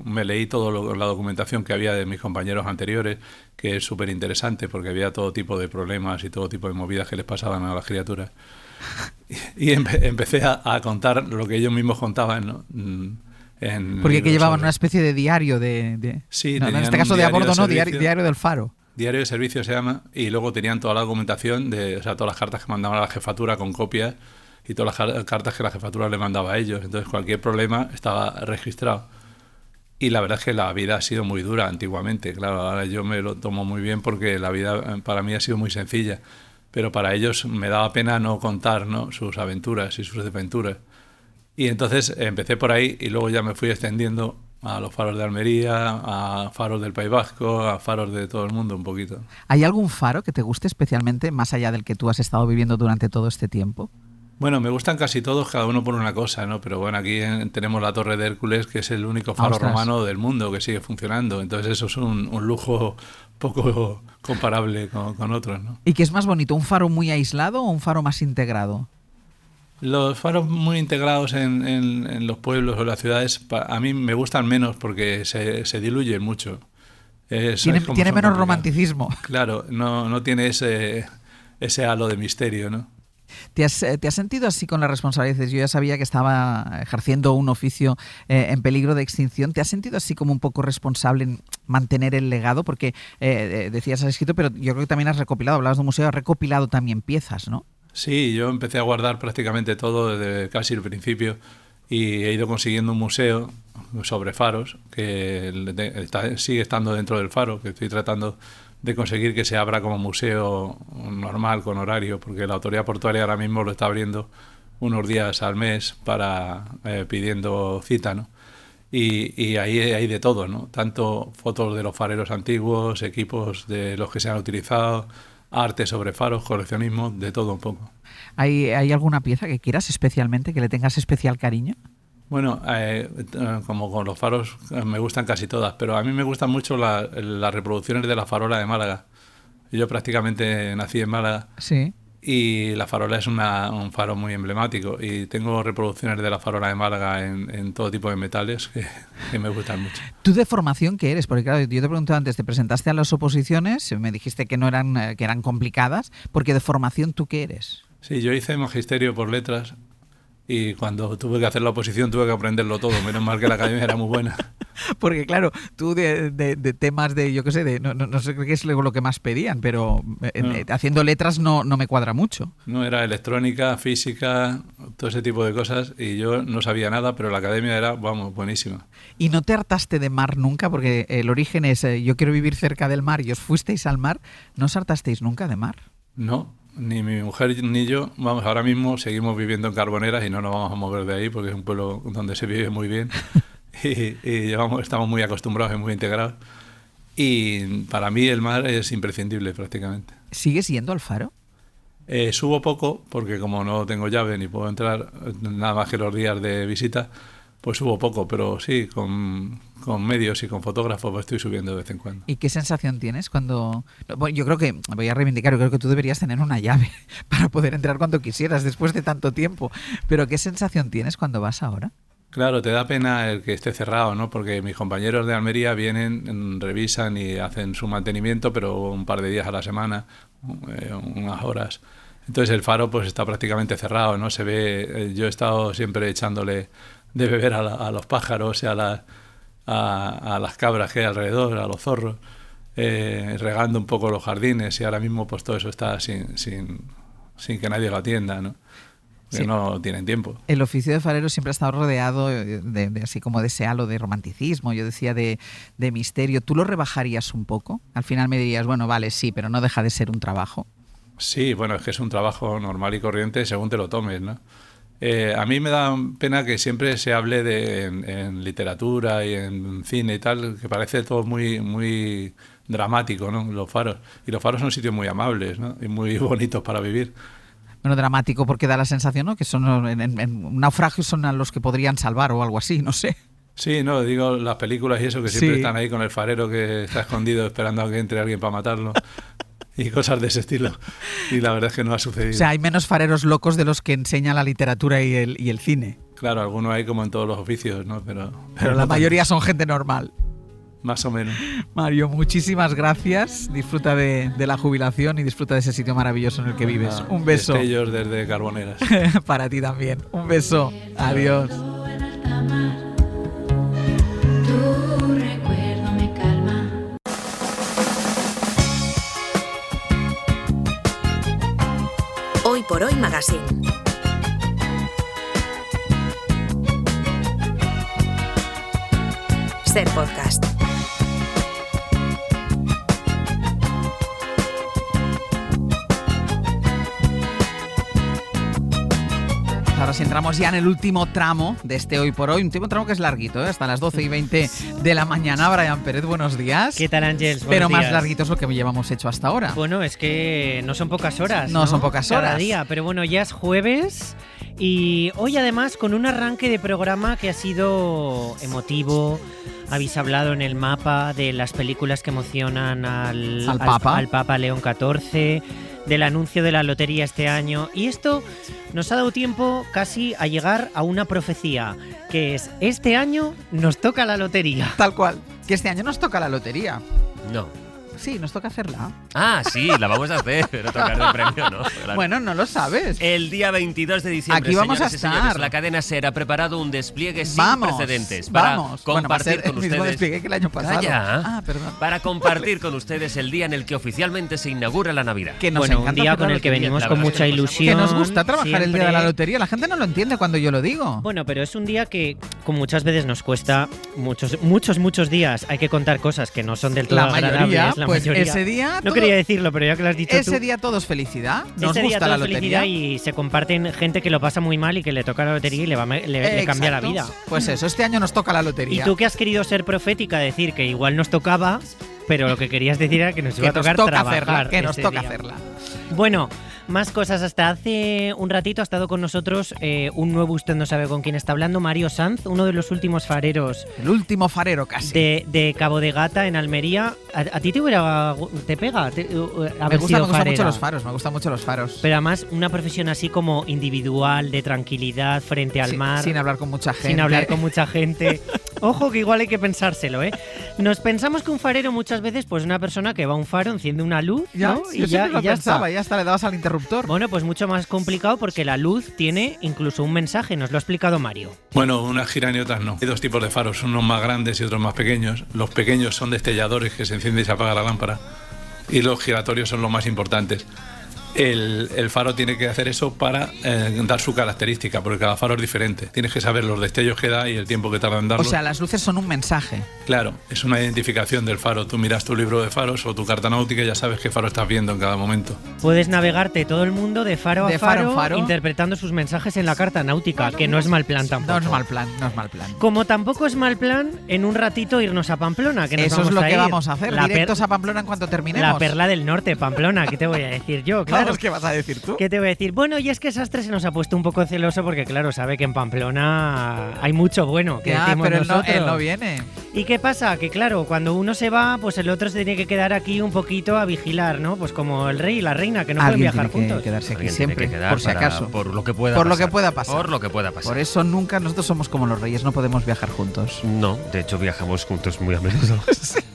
me leí toda la documentación que había de mis compañeros anteriores, que es súper interesante porque había todo tipo de problemas y todo tipo de movidas que les pasaban a las criaturas. Y empecé a contar lo que ellos mismos contaban, ¿no? Porque que llevaban una especie de diario Sí, en este caso de a bordo, no, diario del faro. Diario de servicio se llama, y luego tenían toda la documentación, o sea, todas las cartas que mandaban a la jefatura con copias y todas las cartas que la jefatura le mandaba a ellos. Entonces cualquier problema estaba registrado. Y la verdad es que la vida ha sido muy dura antiguamente. Claro, ahora yo me lo tomo muy bien porque la vida para mí ha sido muy sencilla. Pero para ellos me daba pena no contar, ¿no?, sus aventuras y sus desventuras. Y entonces empecé por ahí y luego ya me fui extendiendo a los faros de Almería, a faros del País Vasco, a faros de todo el mundo un poquito. ¿Hay algún faro que te guste especialmente, más allá del que tú has estado viviendo durante todo este tiempo? Bueno, me gustan casi todos, cada uno por una cosa, ¿no? Pero bueno, aquí tenemos la Torre de Hércules, que es el único faro romano del mundo que sigue funcionando. Entonces eso es un lujo poco comparable con otros, ¿no? ¿Y qué es más bonito, un faro muy aislado o un faro más integrado? Los faros muy integrados en los pueblos o las ciudades, a mí me gustan menos porque se diluyen mucho. Tiene menos romanticismo. Claro, no tiene ese halo de misterio, ¿no? ¿Te has sentido así con las responsabilidades? Yo ya sabía que estaba ejerciendo un oficio en peligro de extinción. ¿Te has sentido así como un poco responsable en mantener el legado? Porque decías, has escrito, pero yo creo que también has recopilado, hablabas de un museo, has recopilado también piezas, ¿no? Sí, yo empecé a guardar prácticamente todo desde casi el principio y he ido consiguiendo un museo sobre faros que sigue estando dentro del faro, que estoy tratando de conseguir que se abra como museo normal, con horario, porque la autoridad portuaria ahora mismo lo está abriendo unos días al mes pidiendo cita, ¿no? Y ahí hay de todo, ¿no? Tanto fotos de los fareros antiguos, equipos de los que se han utilizado, arte sobre faros, coleccionismo, de todo un poco. ¿Hay alguna pieza que quieras especialmente, que le tengas especial cariño? Bueno, como con los faros me gustan casi todas, pero a mí me gustan mucho las reproducciones de la farola de Málaga. Yo prácticamente nací en Málaga. Sí. Y La Farola es un faro muy emblemático y tengo reproducciones de La Farola de Málaga en todo tipo de metales que me gustan mucho. ¿Tú de formación qué eres? Porque claro, yo te preguntaba antes, te presentaste a las oposiciones, me dijiste que eran complicadas, porque de formación ¿tú qué eres? Sí, yo hice magisterio por letras y cuando tuve que hacer la oposición tuve que aprenderlo todo, menos mal que la academia era muy buena. Porque claro, tú de temas de, yo qué sé, no sé qué es lo que más pedían, pero haciendo letras no me cuadra mucho. No, era electrónica, física, todo ese tipo de cosas y yo no sabía nada, pero la academia era, vamos, buenísima. ¿Y no te hartaste de mar nunca? Porque el origen es yo quiero vivir cerca del mar y os fuisteis al mar. ¿No os hartasteis nunca de mar? No, ni mi mujer ni yo, vamos, ahora mismo seguimos viviendo en Carboneras y no nos vamos a mover de ahí porque es un pueblo donde se vive muy bien. Y estamos muy acostumbrados y muy integrados. Y para mí el mar es imprescindible prácticamente. ¿Sigues yendo al faro? Subo poco, porque como no tengo llave ni puedo entrar nada más que los días de visita, pues subo poco, pero sí, con medios y con fotógrafos pues estoy subiendo de vez en cuando. ¿Y qué sensación tienes cuando...? Bueno, yo creo que, voy a reivindicar, yo creo que tú deberías tener una llave para poder entrar cuando quisieras después de tanto tiempo. Pero ¿qué sensación tienes cuando vas ahora? Claro, te da pena el que esté cerrado, ¿no? Porque mis compañeros de Almería vienen, revisan y hacen su mantenimiento, pero un par de días a la semana, unas horas. Entonces el faro pues está prácticamente cerrado, ¿no? Se ve, yo he estado siempre echándole de beber a los pájaros y a las cabras que hay alrededor, a los zorros, regando un poco los jardines y ahora mismo pues todo eso está sin que nadie lo atienda, ¿no? Que sí. No tienen tiempo. El oficio de farero siempre ha estado rodeado de así como de ese halo de romanticismo, yo decía de misterio. ¿Tú lo rebajarías un poco? Al final me dirías, bueno, vale, sí, pero no deja de ser un trabajo. Sí, bueno, es que es un trabajo normal y corriente según te lo tomes, ¿no? A mí me da pena que siempre se hable en literatura y en cine y tal, que parece todo muy, muy dramático, ¿no? Los faros. Y los faros son sitios muy amables, ¿no? Y muy bonitos para vivir. Bueno, dramático porque da la sensación, ¿no? Que son en un naufragio son a los que podrían salvar o algo así, no sé. Sí, no, digo las películas y eso, que siempre están ahí con el farero que está escondido esperando a que entre alguien para matarlo y cosas de ese estilo. Y la verdad es que no ha sucedido. O sea, hay menos fareros locos de los que enseña la literatura y el cine. Claro, algunos hay como en todos los oficios, ¿no? Pero la mayoría son gente normal. Más o menos. Mario, muchísimas gracias. Disfruta de la jubilación y disfruta de ese sitio maravilloso en el que vives. Un beso. Destellos desde Carboneras. Para ti también. Un beso. Adiós. Tu recuerdo me calma. Hoy por Hoy Magazine. Ser podcast. Ahora sí entramos ya en el último tramo de este Hoy por Hoy, un último tramo que es larguito, hasta las 12:20 de la mañana. Brian Pérez, buenos días. ¿Qué tal, Ángels? Pero buenos más días. larguito es lo que llevamos hecho hasta ahora. Bueno, es que no son pocas horas. No son pocas horas. Cada día, pero bueno, ya es jueves y hoy además con un arranque de programa que ha sido emotivo. Habéis hablado en el mapa de las películas que emocionan al Papa León XIV, del anuncio de la lotería este año, y esto nos ha dado tiempo casi a llegar a una profecía, que es: este año nos toca la lotería. Tal cual, que este año nos toca la lotería. No. Sí, nos toca hacerla. Ah, sí, la vamos a hacer, pero tocar el premio, ¿no? Claro. Bueno, no lo sabes. El día 22 de diciembre, aquí vamos señoras a y señores, estar. la cadena SER ha preparado un despliegue sin precedentes para compartir con el mismo ustedes. despliegue que el año pasado. Perdón. Para compartir con ustedes el día en el que oficialmente se inaugura la Navidad. Que nos un día con el que venimos con mucha ilusión. Que nos gusta trabajar siempre. el día de la lotería. La gente no lo entiende cuando yo lo digo. Bueno, pero es un día que con muchas veces nos cuesta muchos días. Hay que contar cosas que no son del todo agradables. La pues mayoría. Ese día no quería decirlo, pero ya que lo has dicho ese tú. Día todo es felicidad. Nos ese gusta día todo la es lotería. felicidad y se comparten gente que lo pasa muy mal y que le toca la lotería y le cambia la vida. Pues eso, este año nos toca la lotería. Y tú que has querido ser profética, decir que igual nos tocaba, pero lo que querías decir era que nos iba a tocar trabajar. Que nos toca hacerla. Bueno, Más cosas. Hasta hace un ratito ha estado con nosotros un nuevo, usted no sabe con quién está hablando, Mario Sanz, uno de los últimos fareros. El último farero casi. De Cabo de Gata, en Almería. ¿A ti te pega? Me gustan mucho los faros. Pero además una profesión así como individual, de tranquilidad, frente al mar. Sin hablar con mucha gente. Ojo, que igual hay que pensárselo, ¿eh? Nos pensamos que un farero muchas veces, pues una persona que va a un faro, enciende una luz, ¿no? Y ya está, le dabas al interruptor. Bueno, pues mucho más complicado porque la luz tiene incluso un mensaje, nos lo ha explicado Mario. Bueno, unas giran y otras no. Hay dos tipos de faros, unos más grandes y otros más pequeños. Los pequeños son destelladores que se enciende y se apaga la lámpara. Y los giratorios son los más importantes. El faro tiene que hacer eso para dar su característica, porque cada faro es diferente. Tienes que saber los destellos que da y el tiempo que tarda en darlo. O sea, las luces son un mensaje. Claro, es una identificación del faro. Tú miras tu libro de faros o tu carta náutica y ya sabes qué faro estás viendo en cada momento. Puedes navegarte todo el mundo de faro a faro, interpretando sus mensajes en la carta náutica, que no es mal plan tampoco. No es mal plan. Como tampoco es mal plan en un ratito irnos a Pamplona, que nos eso vamos es lo a que ir. Vamos a hacer, directos a Pamplona en cuanto terminemos. La perla del norte, Pamplona, ¿qué te voy a decir yo? Claro. ¿Qué vas a decir tú? ¿Qué te voy a decir? Bueno, y es que Sastre se nos ha puesto un poco celoso porque, claro, sabe que en Pamplona hay mucho bueno. Que decimos pero nosotros. Él no viene. ¿Y qué pasa? Que, claro, cuando uno se va, pues el otro se tiene que quedar aquí un poquito a vigilar, ¿no? Pues como el rey y la reina, que no pueden viajar juntos. Que quedarse aquí siempre, por si acaso. Por lo que pueda pasar. Por lo que pueda pasar. Por eso nosotros somos como los reyes, no podemos viajar juntos. No, de hecho viajamos juntos muy a menudo.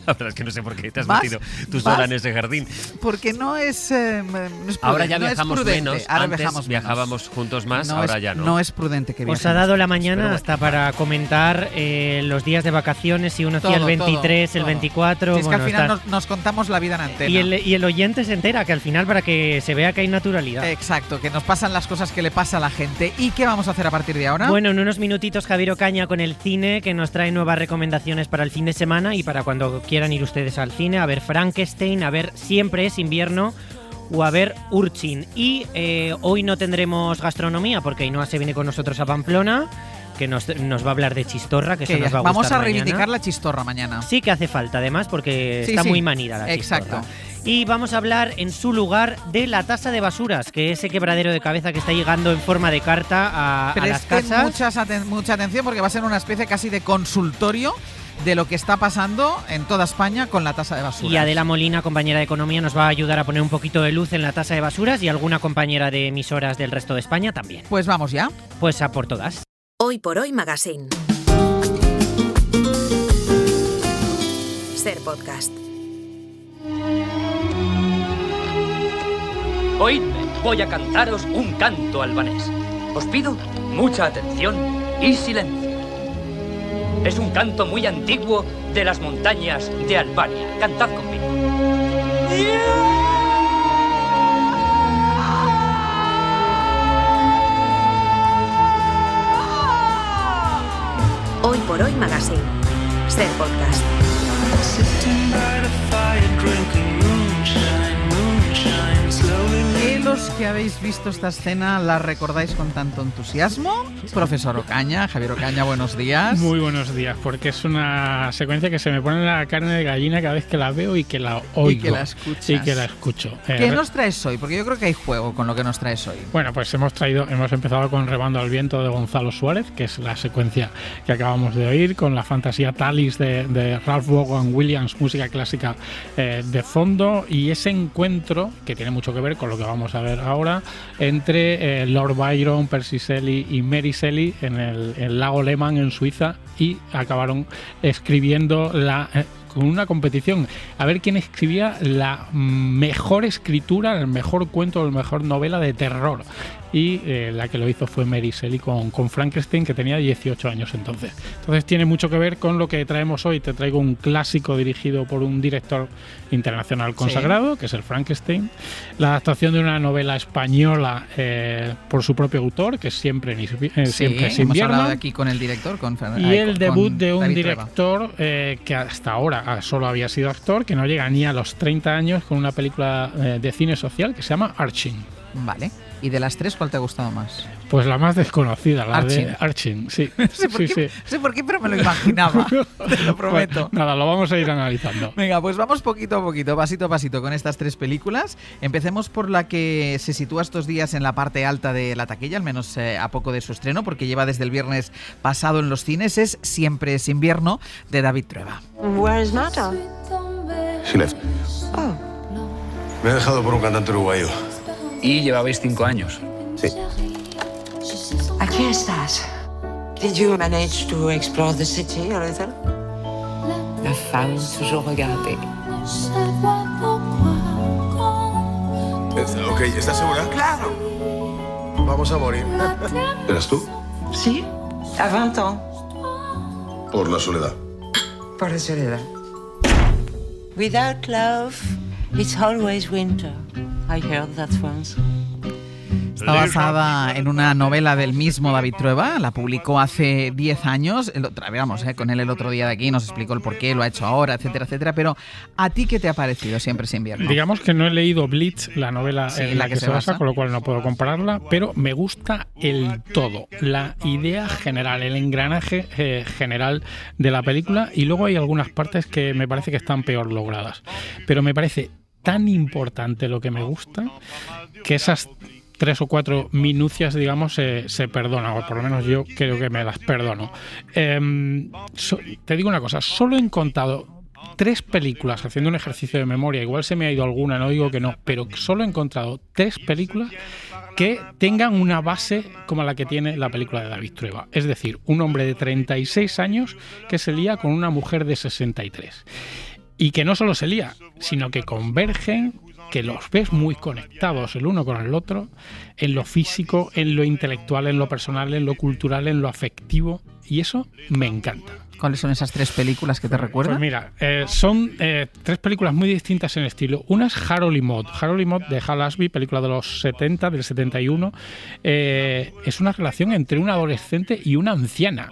La verdad es que no sé por qué te has metido tú sola en ese jardín. Porque no es prudente. Ahora ya viajamos menos. Antes viajábamos juntos más, ahora ya no. No es prudente que viajemos. Os ha dado la mañana hasta para comentar los días de vacaciones, si uno hacía el 23, el 24... Si es que al final nos contamos la vida en antena. Y el oyente se entera, que al final para que se vea que hay naturalidad. Exacto, que nos pasan las cosas que le pasa a la gente. ¿Y qué vamos a hacer a partir de ahora? Bueno, en unos minutitos Javier Ocaña con el cine, que nos trae nuevas recomendaciones para el fin de semana y para cuando quieran ir ustedes al cine, a ver Frankenstein, a ver Siempre es invierno o a ver Urchin. Y hoy no tendremos gastronomía porque Ainhoa se viene con nosotros a Pamplona, que nos va a hablar de chistorra, que eso nos va a gustar. Vamos a reivindicar la chistorra mañana. Sí que hace falta, además, porque está muy manida la chistorra. Exacto. Y vamos a hablar en su lugar de la tasa de basuras, que es ese quebradero de cabeza que está llegando en forma de carta a las casas. Mucha atención porque va a ser una especie casi de consultorio de lo que está pasando en toda España con la tasa de basuras. Y Adela Molina, compañera de Economía, nos va a ayudar a poner un poquito de luz en la tasa de basuras y alguna compañera de emisoras del resto de España también. Pues vamos ya. Pues a por todas. Hoy por Hoy Magazine. Ser podcast. Hoy voy a cantaros un canto albanés. Os pido mucha atención y silencio. Es un canto muy antiguo de las montañas de Albania. Cantad conmigo. Hoy por Hoy Magazine. Ser podcast. Los que habéis visto esta escena la recordáis con tanto entusiasmo. Profesor Ocaña, Javier Ocaña, buenos días. Muy buenos días, porque es una secuencia que se me pone la carne de gallina cada vez que la veo y que la oigo. Y que la escuchas. Y que la escucho. ¿Qué nos traes hoy? Porque yo creo que hay juego con lo que nos traes hoy. Bueno, pues hemos empezado con Remando al viento de Gonzalo Suárez, que es la secuencia que acabamos de oír, con la fantasía Talis de Ralph Vaughan Williams, música clásica de fondo, y ese encuentro que tiene mucho que ver con lo que vamos a ver ahora entre Lord Byron, Percy Shelley y Mary Shelley en el lago Lehmann en Suiza, y acabaron escribiendo con una competición a ver quién escribía la mejor escritura, el mejor cuento, la mejor novela de terror. Y la que lo hizo fue Mary Shelley con Frankenstein, que tenía 18 años entonces. Entonces tiene mucho que ver con lo que traemos hoy. Te traigo un clásico dirigido por un director internacional consagrado, que es el Frankenstein. La adaptación de una novela española por su propio autor, que es Siempre es invierno. Hemos hablado aquí con el director. Y el debut de un director que hasta ahora solo había sido actor, que no llega ni a los 30 años, con una película de cine social que se llama Arching. Vale. ¿Y de las tres cuál te ha gustado más? Pues la más desconocida, la Arching. de Arching, sí. No sé por qué, pero me lo imaginaba, te lo prometo. Pues nada, lo vamos a ir analizando. Venga, pues vamos poquito a poquito, pasito a pasito con estas tres películas. Empecemos por la que se sitúa estos días en la parte alta de la taquilla, al menos a poco de su estreno, porque lleva desde el viernes pasado en los cines. Es Siempre es invierno, de David Trueba. Where is Marta? She left. Oh. Me ha dejado por un cantante uruguayo. Y llevabais 5 años. Sí. Aquí estás. Did you manage to explore the city a little? La femme toujours regardée. Ok, ¿estás segura? Claro. Vamos a morir. ¿Eras tú? Sí, a 20 ans. Por la soledad. Por la soledad. Without love, it's always winter. I heard that once. Está basada en una novela del mismo David Trueba, la publicó hace 10 años, hablamos con él el otro día de aquí, nos explicó el porqué, lo ha hecho ahora, etcétera, etcétera, pero ¿a ti qué te ha parecido Siempre es invierno? Digamos que no he leído Bleach, la novela en la que se basa, con lo cual no puedo compararla, pero me gusta el todo, la idea general, el engranaje general de la película, y luego hay algunas partes que me parece que están peor logradas, pero me parece tan importante lo que me gusta que esas 3 o 4 minucias, digamos, se perdonan, o por lo menos yo creo que me las perdono. Te digo una cosa, solo he contado 3 películas, haciendo un ejercicio de memoria, igual se me ha ido alguna, no digo que no, pero solo he encontrado 3 películas que tengan una base como la que tiene la película de David Trueba. Es decir, un hombre de 36 años que se lía con una mujer de 63. Y que no solo se lía, sino que convergen, que los ves muy conectados el uno con el otro, en lo físico, en lo intelectual, en lo personal, en lo cultural, en lo afectivo, y eso me encanta. ¿Cuáles son esas 3 películas que te recuerdan? Pues mira, son 3 películas muy distintas en estilo. Una es Harold y Maude. Harold y Maude de Hal Ashby, película de los 70, del 71. Es una relación entre un adolescente y una anciana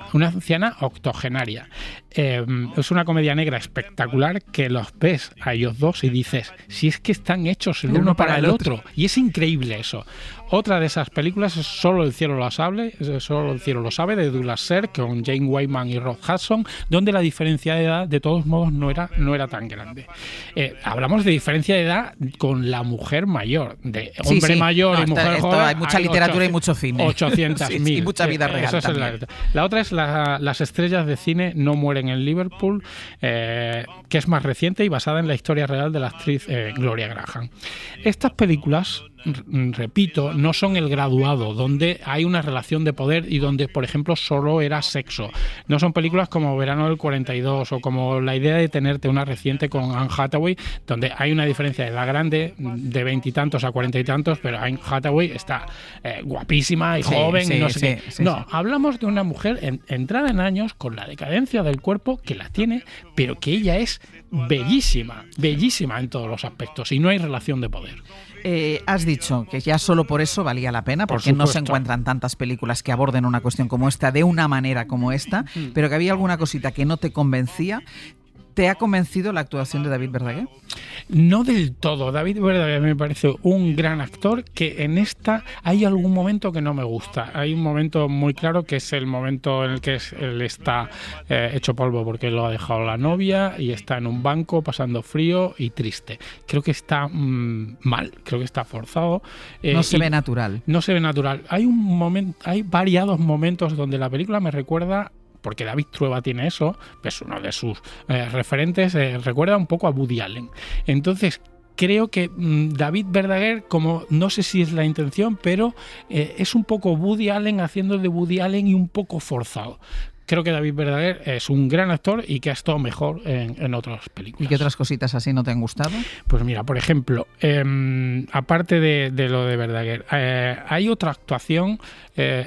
octogenaria. Es una comedia negra espectacular que los ves a ellos dos y dices, si es que están hechos el uno para el otro. Y es increíble eso. Otra de esas películas es Solo el cielo lo sabe, de Douglas Sirk, con Jane Wyman y Rock Hudson, donde la diferencia de edad, de todos modos, no era tan grande. Hablamos de diferencia de edad con la mujer mayor, de hombre mayor y mujer joven. Hay mucha literatura y mucho cine. 800.000. Y mucha vida real también. La otra es Las estrellas de cine no mueren en Liverpool, que es más reciente y basada en la historia real de la actriz Gloria Graham. Estas películas, repito, no son El graduado, donde hay una relación de poder y donde, por ejemplo, solo era sexo. No son películas como Verano del 42 o como La idea de tenerte, una reciente con Anne Hathaway, donde hay una diferencia de edad grande, de 20 y tantos a 40 y tantos, pero Anne Hathaway está guapísima y joven y no sé qué. Hablamos de una mujer entrada en años, con la decadencia del cuerpo, que la tiene, pero que ella es bellísima en todos los aspectos, y no hay relación de poder. Has dicho que ya solo por eso valía la pena, porque no se encuentran tantas películas que aborden una cuestión como esta de una manera como esta, pero que había alguna cosita que no te convencía. ¿Te ha convencido la actuación de David Verdaguer? No del todo. David Verdaguer me parece un gran actor, que en esta hay algún momento que no me gusta. Hay un momento muy claro, que es el momento en el que él está hecho polvo porque lo ha dejado la novia y está en un banco pasando frío y triste. Creo que está mal, creo que está forzado. No se ve natural. No se ve natural. Hay variados momentos donde la película me recuerda, porque David Trueba tiene eso, es uno de sus referentes, recuerda un poco a Woody Allen. Entonces, creo que David Verdaguer, como no sé si es la intención, pero es un poco Woody Allen haciendo de Woody Allen y un poco forzado. Creo que David Verdaguer es un gran actor y que ha estado mejor en otras películas. ¿Y qué otras cositas así no te han gustado? Pues mira, por ejemplo, aparte de lo de Verdaguer, hay otra actuación,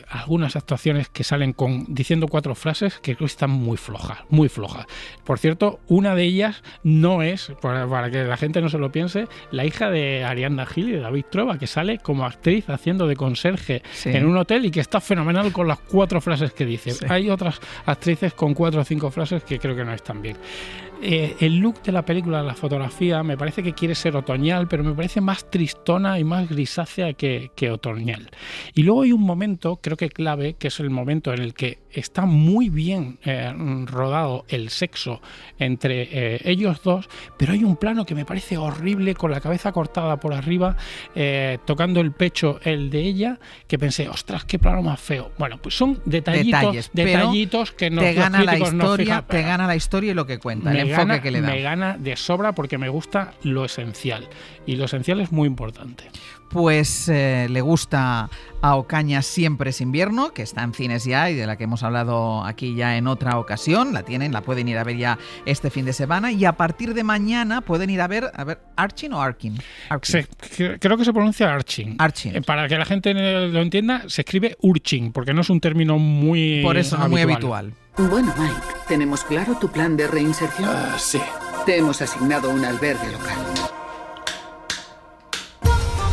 algunas actuaciones que salen diciendo 4 frases que creo que están muy flojas. Por cierto, una de ellas no es, para que la gente no se lo piense, la hija de Ariadna Gil y de David Trueba, que sale como actriz haciendo de conserje en un hotel y que está fenomenal con las 4 frases que dice. Hay otras actrices con 4 o 5 frases que creo que no están bien. El look de la película, la fotografía, me parece que quiere ser otoñal, pero me parece más tristona y más grisácea que otoñal. Y luego hay un momento, creo que clave, que es el momento en el que está muy bien rodado el sexo entre ellos dos, pero hay un plano que me parece horrible, con la cabeza cortada por arriba, tocando el pecho el de ella, que pensé, ostras, qué plano más feo. Bueno, pues son detallitos que te gana la historia, te gana la historia y lo que cuenta. Me gana de sobra porque me gusta lo esencial. Y lo esencial es muy importante. Pues le gusta a Ocaña Siempre es invierno, que está en cines ya y de la que hemos hablado aquí ya en otra ocasión. La pueden ir a ver ya este fin de semana. Y a partir de mañana pueden ir a ver ¿Arching o Arkin? Creo que se pronuncia Arching. Para que la gente lo entienda, se escribe Urchin, porque no es un término muy Por eso no muy habitual. Bueno, Mike, ¿tenemos claro tu plan de reinserción? Sí. Te hemos asignado un albergue local.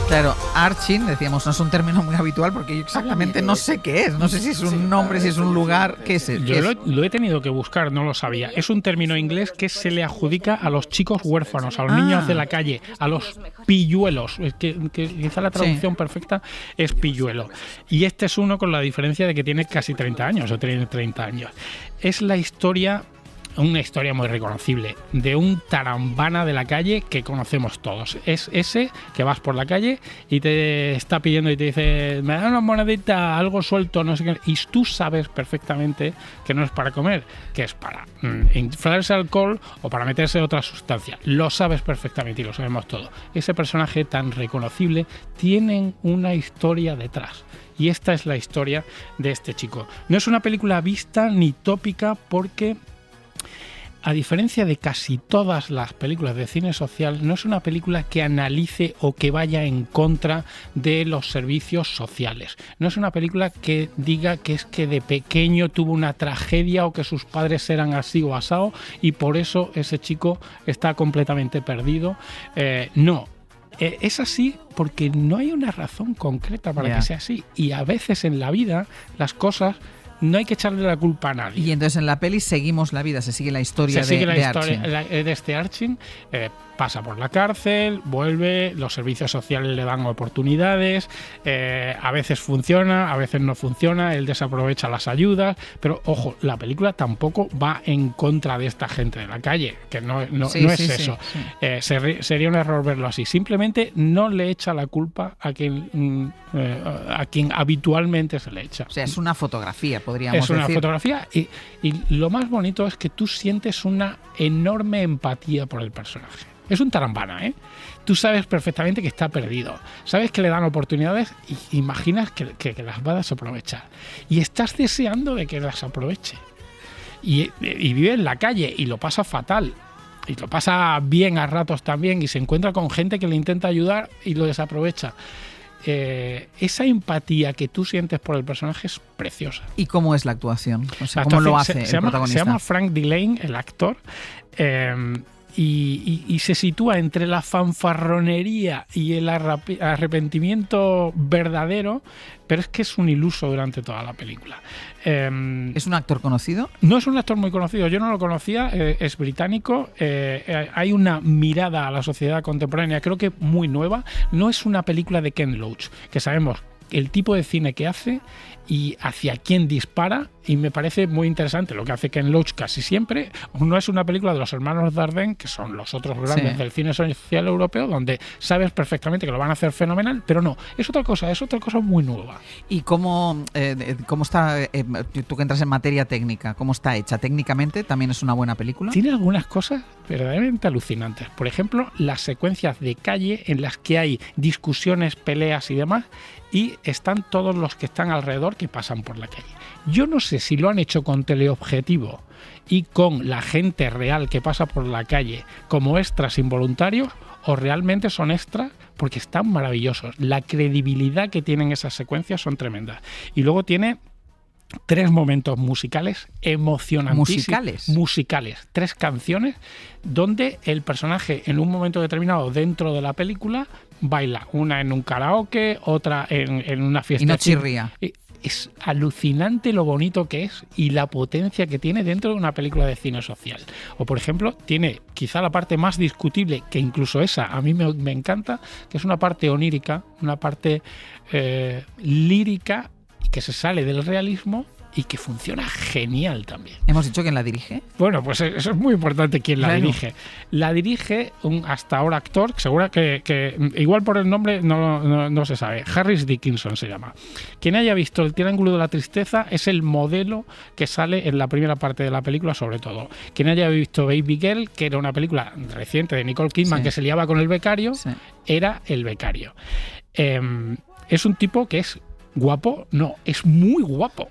Claro, Arching, decíamos, no es un término muy habitual porque yo exactamente no sé qué es. No sé si es un nombre, si es un lugar, ¿qué es? Yo lo he tenido que buscar, no lo sabía. Es un término inglés que se le adjudica a los chicos huérfanos, a los niños de la calle, a los pilluelos, que quizá la traducción perfecta es pilluelo. Y este es uno con la diferencia de que tiene casi 30 años, o tiene 30 años. Es la historia... Una historia muy reconocible de un tarambana de la calle que conocemos todos. Es ese que vas por la calle y te está pidiendo y te dice, me da una monedita, algo suelto, no sé qué. Y tú sabes perfectamente que no es para comer, que es para inflarse alcohol o para meterse otra sustancia. Lo sabes perfectamente y lo sabemos todo. Ese personaje tan reconocible tiene una historia detrás. Y esta es la historia de este chico. No es una película vista ni tópica porque... A diferencia de casi todas las películas de cine social, no es una película que analice o que vaya en contra de los servicios sociales. No es una película que diga que es que de pequeño tuvo una tragedia o que sus padres eran así o asao y por eso ese chico está completamente perdido. No. Es así porque no hay una razón concreta para que sea así. Y a veces en la vida las cosas... No hay que echarle la culpa a nadie. Y entonces en la peli seguimos la vida, se sigue la historia de este Arching. Pasa por la cárcel, vuelve, los servicios sociales le dan oportunidades, a veces funciona, a veces no funciona, él desaprovecha las ayudas, pero ojo, la película tampoco va en contra de esta gente de la calle, que no es eso. Sería un error verlo así. Simplemente no le echa la culpa a quien habitualmente se le echa. O sea, es una fotografía, podríamos decir. Es una fotografía y lo más bonito es que tú sientes una enorme empatía por el personaje. Es un tarambana, ¿eh? Tú sabes perfectamente que está perdido. Sabes que le dan oportunidades y imaginas que las va a desaprovechar. Y estás deseando de que las aproveche. Y vive en la calle y lo pasa fatal. Y lo pasa bien a ratos también y se encuentra con gente que le intenta ayudar y lo desaprovecha. Esa empatía que tú sientes por el personaje es preciosa. ¿Y cómo es la actuación? O sea, ¿cómo lo hace el protagonista? Se llama Frank Delane, el actor. Y se sitúa entre la fanfarronería y el arrepentimiento verdadero, pero es que es un iluso durante toda la película. ¿Es un actor conocido? No es un actor muy conocido, yo no lo conocía, es británico, hay una mirada a la sociedad contemporánea, creo que muy nueva. No es una película de Ken Loach, que sabemos el tipo de cine que hace y hacia quién dispara, y me parece muy interesante lo que hace Ken Loach casi siempre. No es una película de los hermanos Dardenne, que son los otros grandes del cine social europeo, donde sabes perfectamente que lo van a hacer fenomenal, pero no, es otra cosa muy nueva. ¿Y cómo está, tú que entras en materia técnica, cómo está hecha? ¿Técnicamente también es una buena película? Tiene algunas cosas verdaderamente alucinantes. Por ejemplo, las secuencias de calle en las que hay discusiones, peleas y demás, y están todos los que están alrededor que pasan por la calle. Yo no sé si lo han hecho con teleobjetivo y con la gente real que pasa por la calle como extras involuntarios, o realmente son extras porque están maravillosos. La credibilidad que tienen esas secuencias son tremendas. Y luego tiene 3 momentos musicales emocionantísimos. Musicales. 3 canciones donde el personaje en un momento determinado dentro de la película baila. Una en un karaoke, otra en una fiesta. Y no chirría. es alucinante lo bonito que es y la potencia que tiene dentro de una película de cine social. O, por ejemplo, tiene quizá la parte más discutible, que incluso esa a mí me encanta, que es una parte onírica, una parte lírica, que se sale del realismo y que funciona genial también. ¿Hemos dicho quién la dirige? Bueno, pues eso es muy importante quién la dirige. La dirige un hasta ahora actor, seguro que igual por el nombre no se sabe. Harris Dickinson se llama. Quien haya visto El Triángulo de la Tristeza es el modelo que sale en la primera parte de la película, sobre todo. Quien haya visto Baby Girl, que era una película reciente de Nicole Kidman, que se liaba con el becario, era el becario. Es un tipo que es guapo, no, es muy guapo.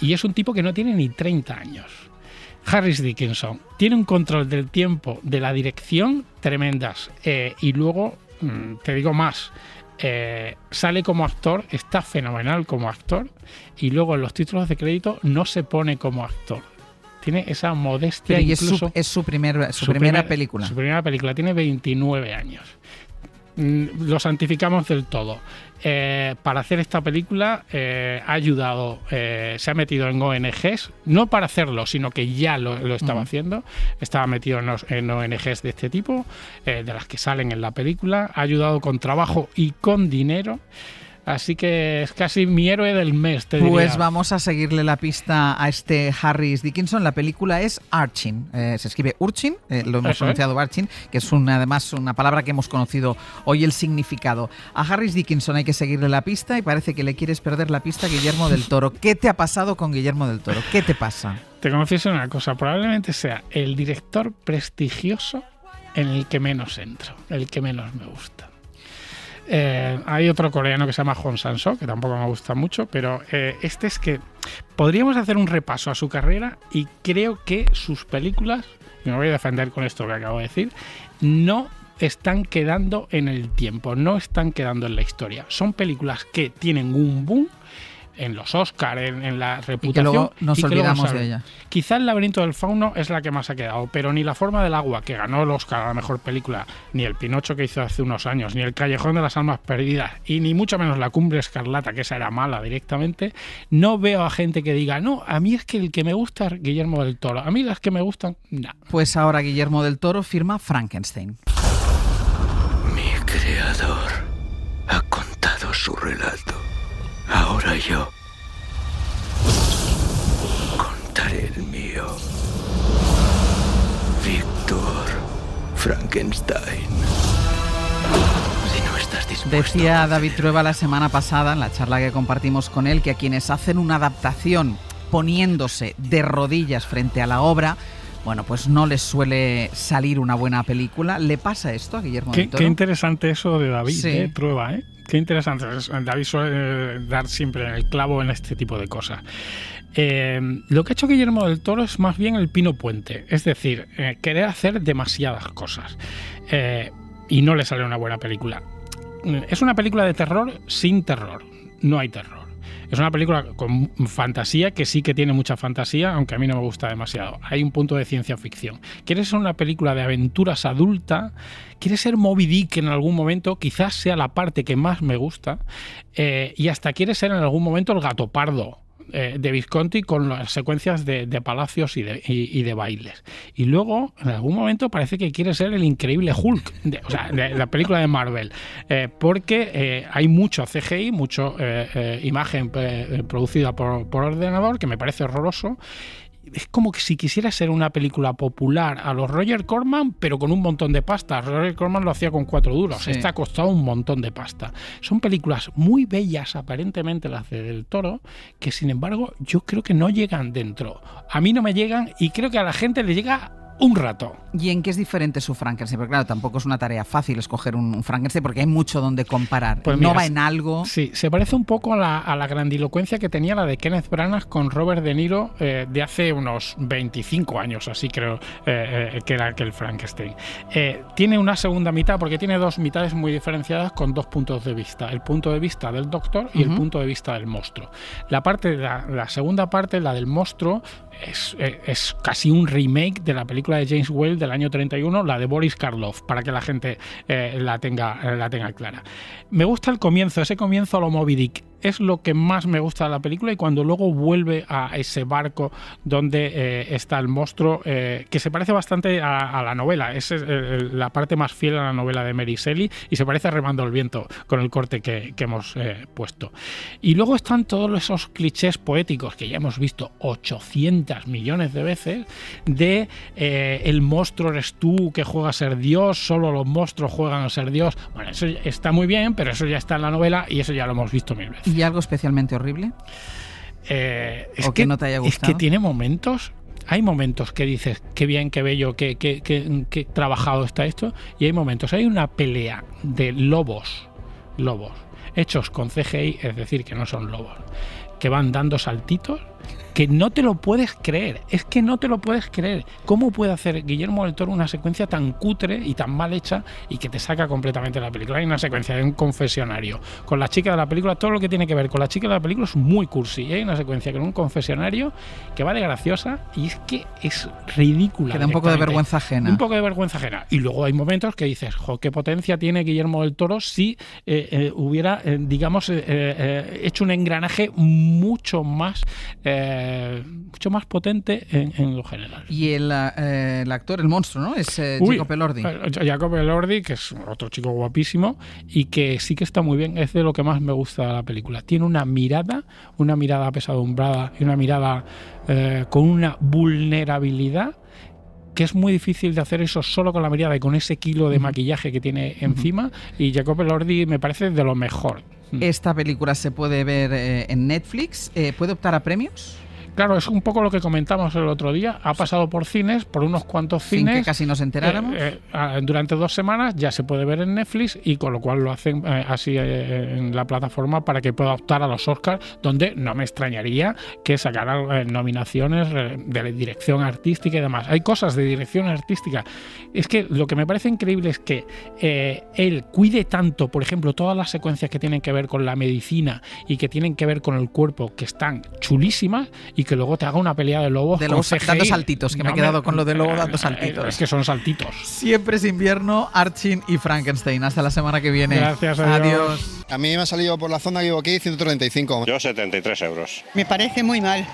Y es un tipo que no tiene ni 30 años. Harris Dickinson tiene un control del tiempo, de la dirección tremendas. Y luego, te digo más, sale como actor, está fenomenal como actor. Y luego en los títulos de crédito no se pone como actor. Tiene esa modestia. Pero incluso, es su primera película. Su primera película, tiene 29 años. Lo santificamos del todo. Para hacer esta película ha ayudado, se ha metido en ONGs, no para hacerlo, sino que ya lo estaba haciendo. Estaba metido en ONGs de este tipo, de las que salen en la película. Ha ayudado con trabajo y con dinero. Así que es casi mi héroe del mes, te diría. Pues vamos a seguirle la pista a este Harris Dickinson. La película es Archin. Se escribe Urchin, lo hemos pronunciado Archin, que es además una palabra que hemos conocido hoy el significado. A Harris Dickinson hay que seguirle la pista y parece que le quieres perder la pista a Guillermo del Toro. ¿Qué te ha pasado con Guillermo del Toro? ¿Qué te pasa? Te confieso una cosa, probablemente sea el director prestigioso en el que menos entro, el que menos me gusta. Hay otro coreano que se llama Hong Sang-soo, que tampoco me gusta mucho, pero este es que podríamos hacer un repaso a su carrera y creo que sus películas, y me voy a defender con esto que acabo de decir, no están quedando en el tiempo, no están quedando en la historia. Son películas que tienen un boom en los Oscars, en la reputación. Y que luego nos olvidamos de ella. Quizá El laberinto del fauno es la que más ha quedado, pero ni La forma del agua, que ganó el Oscar a la mejor película, ni El Pinocho que hizo hace unos años, ni El callejón de las almas perdidas, y ni mucho menos La cumbre escarlata, que esa era mala directamente, no veo a gente que diga, no, a mí es que el que me gusta es Guillermo del Toro, a mí las que me gustan, no. Pues ahora Guillermo del Toro firma Frankenstein. Mi creador ha contado su relato. Ahora yo contaré el mío. Víctor Frankenstein. Si no estás dispuesto. Decía David Trueba la semana pasada, en la charla que compartimos con él, que a quienes hacen una adaptación poniéndose de rodillas frente a la obra, bueno, pues no les suele salir una buena película. ¿Le pasa esto a Guillermo del Toro? Qué interesante eso de David, Trueba, ¿eh? Qué interesante. David suele dar siempre el clavo en este tipo de cosas. Lo que ha hecho Guillermo del Toro es más bien el pino puente. Es decir, querer hacer demasiadas cosas. Y no le sale una buena película. Es una película de terror sin terror. No hay terror. Es una película con fantasía, que sí que tiene mucha fantasía, aunque a mí no me gusta demasiado. Hay un punto de ciencia ficción. ¿Quieres ser una película de aventuras adulta? ¿Quieres ser Moby Dick en algún momento? Quizás sea la parte que más me gusta. Y hasta quieres ser en algún momento el Gato Pardo de Visconti, con las secuencias de palacios y de bailes. Y luego, en algún momento, parece que quiere ser el increíble Hulk, de la película de Marvel, porque hay mucho CGI, mucho imagen producida por ordenador, que me parece horroroso. Es como que si quisiera ser una película popular a los Roger Corman, pero con un montón de pasta. Roger Corman lo hacía con 4 duros. Sí. Esta ha costado un montón de pasta. Son películas muy bellas, aparentemente, las de Del Toro, que sin embargo yo creo que no llegan dentro. A mí no me llegan y creo que a la gente le llega un rato. ¿Y en qué es diferente su Frankenstein? Porque claro, tampoco es una tarea fácil escoger un Frankenstein, porque hay mucho donde comparar. Pues mira, no va en algo. Sí, se parece un poco a la grandilocuencia que tenía la de Kenneth Branagh con Robert De Niro de hace unos 25 años, así creo que era aquel Frankenstein. Tiene una segunda mitad, porque tiene dos mitades muy diferenciadas con dos puntos de vista. El punto de vista del doctor y el punto de vista del monstruo. La segunda parte, la del monstruo, es casi un remake de la película de James Whale del año 31, la de Boris Karloff, para que la gente la tenga clara. Me gusta el comienzo, ese comienzo a lo Moby Dick. es lo que más me gusta de la película, y cuando luego vuelve a ese barco donde está el monstruo, que se parece bastante a la novela. Es la parte más fiel a la novela de Mary Shelley y se parece a Remando el viento con el corte que hemos puesto. Y luego están todos esos clichés poéticos que ya hemos visto 800 millones de veces de el monstruo eres tú que juega a ser Dios, solo los monstruos juegan a ser Dios. Bueno, eso está muy bien, pero eso ya está en la novela y eso ya lo hemos visto 1000 veces. ¿Y algo especialmente horrible? ¿O que no te haya gustado? Es que tiene momentos. Hay momentos que dices, qué bien, qué bello, qué trabajado está esto. Y hay momentos, hay una pelea de lobos hechos con CGI, es decir, que no son lobos, que van dando saltitos, que no te lo puedes creer. Es que no te lo puedes creer. ¿Cómo puede hacer Guillermo del Toro una secuencia tan cutre y tan mal hecha y que te saca completamente de la película? Hay una secuencia de un confesionario con la chica de la película, todo lo que tiene que ver con la chica de la película es muy cursi. Y hay una secuencia con un confesionario que va de graciosa y es que es ridícula. Queda un poco de vergüenza ajena. Un poco de vergüenza ajena. Y luego hay momentos que dices, jo, qué potencia tiene Guillermo del Toro si hubiera, hecho un engranaje mucho más potente en lo general. Y el actor, el monstruo, ¿no? Es Jacob Elordi. Jacob Elordi, que es otro chico guapísimo y que sí que está muy bien. Es de lo que más me gusta de la película. Tiene una mirada apesadumbrada y una mirada con una vulnerabilidad que es muy difícil de hacer eso solo con la mirada y con ese kilo de maquillaje que tiene encima. Y Jacob Elordi me parece de lo mejor. Esta película se puede ver en Netflix. ¿Puede optar a premios? Claro, es un poco lo que comentamos el otro día. Ha pasado por cines, por unos cuantos cines. Sin que casi nos enteráramos. Durante 2 semanas ya se puede ver en Netflix y con lo cual lo hacen así en la plataforma para que pueda optar a los Oscars, donde no me extrañaría que sacaran nominaciones de dirección artística y demás. Hay cosas de dirección artística. Es que lo que me parece increíble es que él cuide tanto, por ejemplo, todas las secuencias que tienen que ver con la medicina y que tienen que ver con el cuerpo, que están chulísimas, y que luego te haga una pelea de lobos con CGI. Dando saltitos, que me he quedado con lo de lobo dando saltitos. Es que son saltitos. Siempre es invierno, Archin y Frankenstein. Hasta la semana que viene. Gracias, adiós. A mí me ha salido por la zona que vivo aquí 135. Yo 73 euros. Me parece muy mal.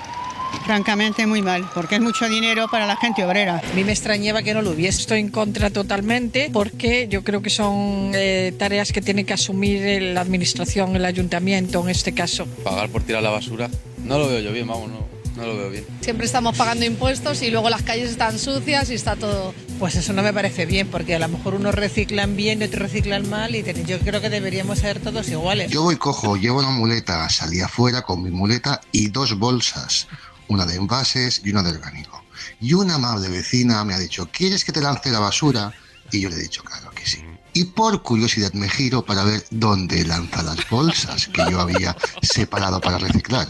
Francamente muy mal, porque es mucho dinero para la gente obrera. A mí me extrañaba que no lo hubiese. Estoy en contra totalmente porque yo creo que son tareas que tiene que asumir la administración, el ayuntamiento en este caso. Pagar por tirar la basura, no lo veo yo bien, vamos, no lo veo bien. Siempre estamos pagando impuestos y luego las calles están sucias y está todo... Pues eso no me parece bien, porque a lo mejor unos reciclan bien y otros reciclan mal y yo creo que deberíamos ser todos iguales. Yo voy cojo, llevo una muleta, salí afuera con mi muleta y 2 bolsas, una de envases y una de orgánico. Y una amable vecina me ha dicho, ¿quieres que te lance la basura? Y yo le he dicho, claro que sí. Y por curiosidad me giro para ver dónde lanza las bolsas que yo había separado para reciclar.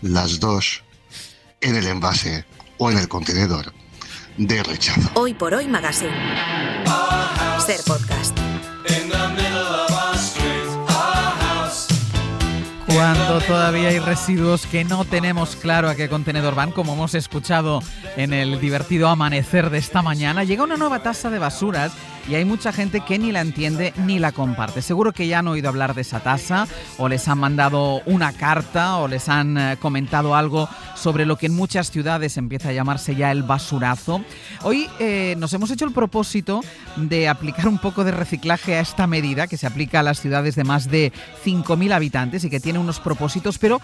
Las 2 en el envase o en el contenedor de rechazo. Hoy por Hoy Magazine. Ser podcast. Cuando todavía hay residuos que no tenemos claro a qué contenedor van, como hemos escuchado en el divertido amanecer de esta mañana, llega una nueva tasa de basuras y hay mucha gente que ni la entiende ni la comparte. Seguro que ya han oído hablar de esa tasa, o les han mandado una carta, o les han comentado algo sobre lo que en muchas ciudades empieza a llamarse ya el basurazo. Hoy nos hemos hecho el propósito de aplicar un poco de reciclaje a esta medida que se aplica a las ciudades de más de 5.000 habitantes y que tiene unos propósitos, pero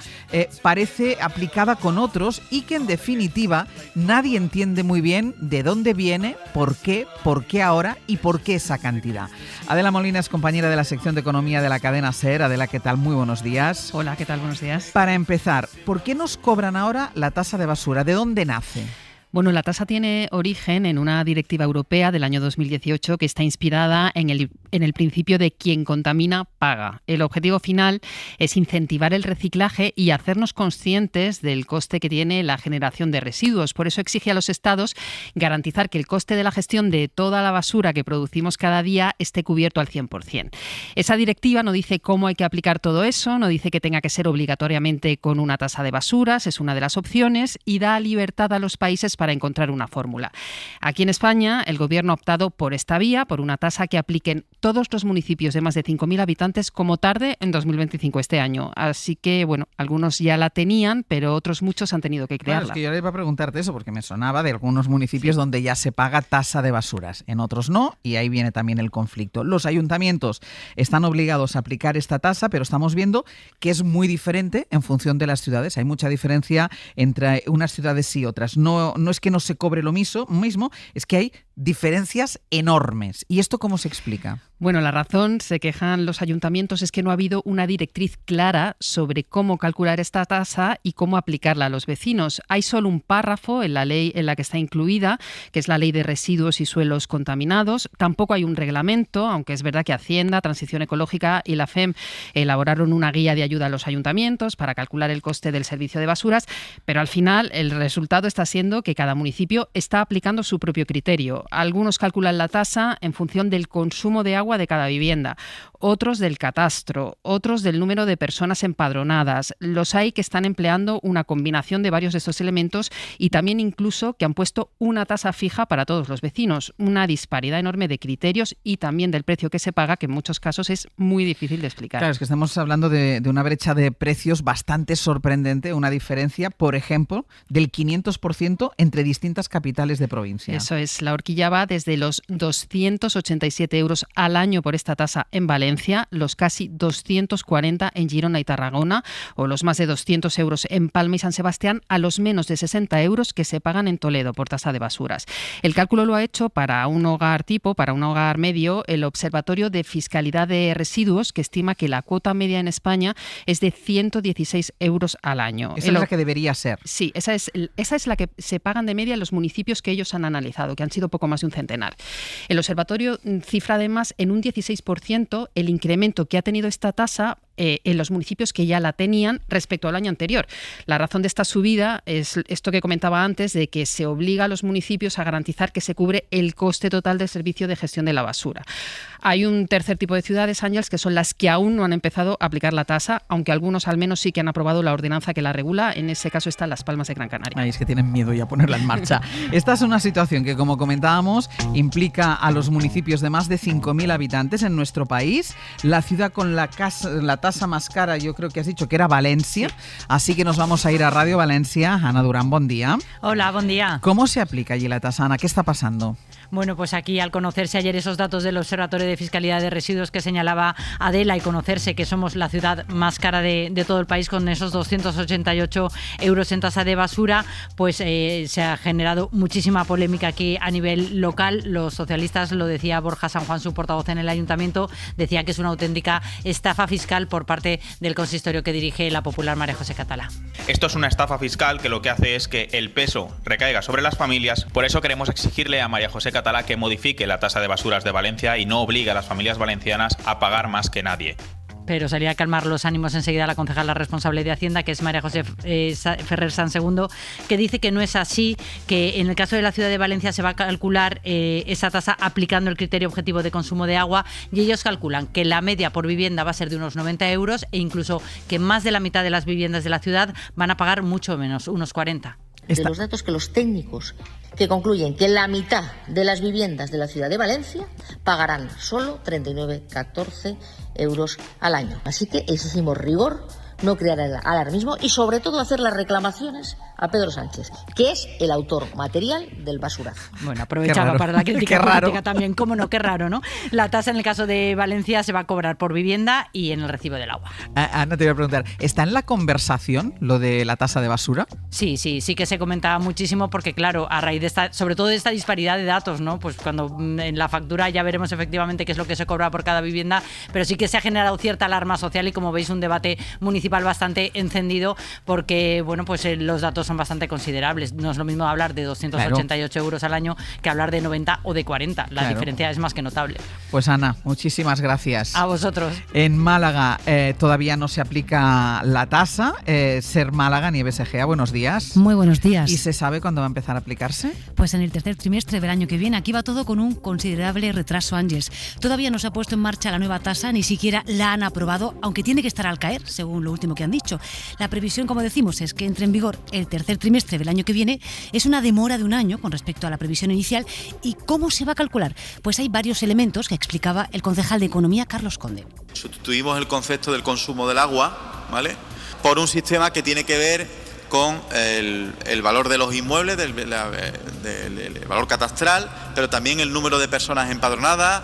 parece aplicada con otros y que en definitiva nadie entiende muy bien de dónde viene, por qué ahora y por qué esa cantidad. Adela Molina es compañera de la sección de Economía de la cadena SER. Adela, ¿qué tal? Muy buenos días. Hola, ¿qué tal? Buenos días. Para empezar, ¿por qué nos cobran ahora la tasa de basura? ¿De dónde nace? Bueno, la tasa tiene origen en una directiva europea del año 2018 que está inspirada en el principio de quien contamina paga. El objetivo final es incentivar el reciclaje y hacernos conscientes del coste que tiene la generación de residuos. Por eso exige a los Estados garantizar que el coste de la gestión de toda la basura que producimos cada día esté cubierto al 100%. Esa directiva no dice cómo hay que aplicar todo eso, no dice que tenga que ser obligatoriamente con una tasa de basuras, es una de las opciones, y da libertad a los países para para encontrar una fórmula. Aquí en España, el Gobierno ha optado por esta vía, por una tasa que apliquen todos los municipios de más de 5.000 habitantes como tarde en 2025, este año. Así que, bueno, algunos ya la tenían, pero otros muchos han tenido que crearla. Claro, es que yo le iba a preguntarte eso, porque me sonaba de algunos municipios donde ya se paga tasa de basuras, en otros no, y ahí viene también el conflicto. Los ayuntamientos están obligados a aplicar esta tasa, pero estamos viendo que es muy diferente en función de las ciudades. Hay mucha diferencia entre unas ciudades y otras. No es que no se cobre lo mismo, es que hay diferencias enormes. ¿Y esto cómo se explica? Bueno, la razón, se quejan los ayuntamientos, es que no ha habido una directriz clara sobre cómo calcular esta tasa y cómo aplicarla a los vecinos. Hay solo un párrafo en la ley en la que está incluida, que es la Ley de Residuos y Suelos Contaminados. Tampoco hay un reglamento, aunque es verdad que Hacienda, Transición Ecológica y la FEM elaboraron una guía de ayuda a los ayuntamientos para calcular el coste del servicio de basuras, pero al final el resultado está siendo que cada municipio está aplicando su propio criterio. Algunos calculan la tasa en función del consumo de agua de cada vivienda, otros del catastro, otros del número de personas empadronadas. Los hay que están empleando una combinación de varios de estos elementos y también incluso que han puesto una tasa fija para todos los vecinos. Una disparidad enorme de criterios y también del precio que se paga, que en muchos casos es muy difícil de explicar. Claro, es que estamos hablando de una brecha de precios bastante sorprendente, una diferencia, por ejemplo, del 500% entre distintas capitales de provincia. Eso es, la horquilla va desde los 287 euros al año por esta tasa en Valencia, los casi 240 en Girona y Tarragona, o los más de 200 euros en Palma y San Sebastián, a los menos de 60 euros que se pagan en Toledo por tasa de basuras. El cálculo lo ha hecho para un hogar medio, el Observatorio de Fiscalidad de Residuos, que estima que la cuota media en España es de 116 euros al año. Esa es la que debería ser. Sí, esa es la que se pagan de media en los municipios que ellos han analizado, que han sido poco más de un centenar. El observatorio cifra además en un 16% el incremento que ha tenido esta tasa en los municipios que ya la tenían respecto al año anterior. La razón de esta subida es esto que comentaba antes, de que se obliga a los municipios a garantizar que se cubre el coste total del servicio de gestión de la basura. Hay un tercer tipo de ciudades, Ángeles, que son las que aún no han empezado a aplicar la tasa, aunque algunos al menos sí que han aprobado la ordenanza que la regula. En ese caso están Las Palmas de Gran Canaria. Ay, es que tienen miedo ya a ponerla en marcha. Esta es una situación que, como comentábamos, implica a los municipios de más de 5.000 habitantes en nuestro país. La ciudad con la tasa más cara, yo creo que has dicho que era Valencia. Así que nos vamos a ir a Radio Valencia. Ana Durán, buen día. Hola, buen día. ¿Cómo se aplica allí la tasa, Ana? ¿Qué está pasando? Bueno, pues aquí, al conocerse ayer esos datos del Observatorio de Fiscalidad de Residuos que señalaba Adela, y conocerse que somos la ciudad más cara de todo el país, con esos 288 euros en tasa de basura, pues se ha generado muchísima polémica aquí a nivel local. Los socialistas, lo decía Borja San Juan, su portavoz en el ayuntamiento, decía que es una auténtica estafa fiscal por parte del consistorio que dirige la popular María José Catalá. Esto es una estafa fiscal que lo que hace es que el peso recaiga sobre las familias. Por eso queremos exigirle a María José Catalá que modifique la tasa de basuras de Valencia y no obligue a las familias valencianas a pagar más que nadie. Pero salía a calmar los ánimos enseguida la concejala responsable de Hacienda, que es María José Ferrer Sansegundo, que dice que no es así, que en el caso de la ciudad de Valencia se va a calcular esa tasa aplicando el criterio objetivo de consumo de agua, y ellos calculan que la media por vivienda va a ser de unos 90 euros e incluso que más de la mitad de las viviendas de la ciudad van a pagar mucho menos, unos 40. De los datos que los técnicos que concluyen que la mitad de las viviendas de la ciudad de Valencia pagarán solo 39,14 euros al año. Así que exigimos rigor, no crear alarmismo y sobre todo hacer las reclamaciones a Pedro Sánchez, que es el autor material del basurazo. Bueno, aprovechaba para la crítica política también. Cómo no, qué raro, ¿no? La tasa en el caso de Valencia se va a cobrar por vivienda y en el recibo del agua. Ana, te voy a preguntar, ¿está en la conversación lo de la tasa de basura? Sí que se comentaba muchísimo porque, claro, a raíz de esta, sobre todo de esta disparidad de datos, ¿no? Pues cuando en la factura ya veremos efectivamente qué es lo que se cobra por cada vivienda, pero sí que se ha generado cierta alarma social y, como veis, un debate municipal bastante encendido porque, bueno, pues los datos son bastante considerables. No es lo mismo hablar de 288 euros al año que hablar de 90 o de 40. La diferencia es más que notable. Pues Ana, muchísimas gracias. A vosotros. En Málaga todavía no se aplica la tasa. Ser Málaga, Nieves Egea, buenos días. Muy buenos días. ¿Y se sabe cuándo va a empezar a aplicarse? Pues en el tercer trimestre del año que viene. Aquí va todo con un considerable retraso, Ángeles. Todavía no se ha puesto en marcha la nueva tasa, ni siquiera la han aprobado, aunque tiene que estar al caer, según lo último que han dicho. La previsión, como decimos, es que entre en vigor el tercer trimestre del año que viene. Es una demora de un año con respecto a la previsión inicial. ¿Y cómo se va a calcular? Pues hay varios elementos que explicaba el concejal de Economía, Carlos Conde. Sustituimos el concepto del consumo del agua, ¿vale?, por un sistema que tiene que ver con el valor de los inmuebles, del valor catastral, pero también el número de personas empadronadas,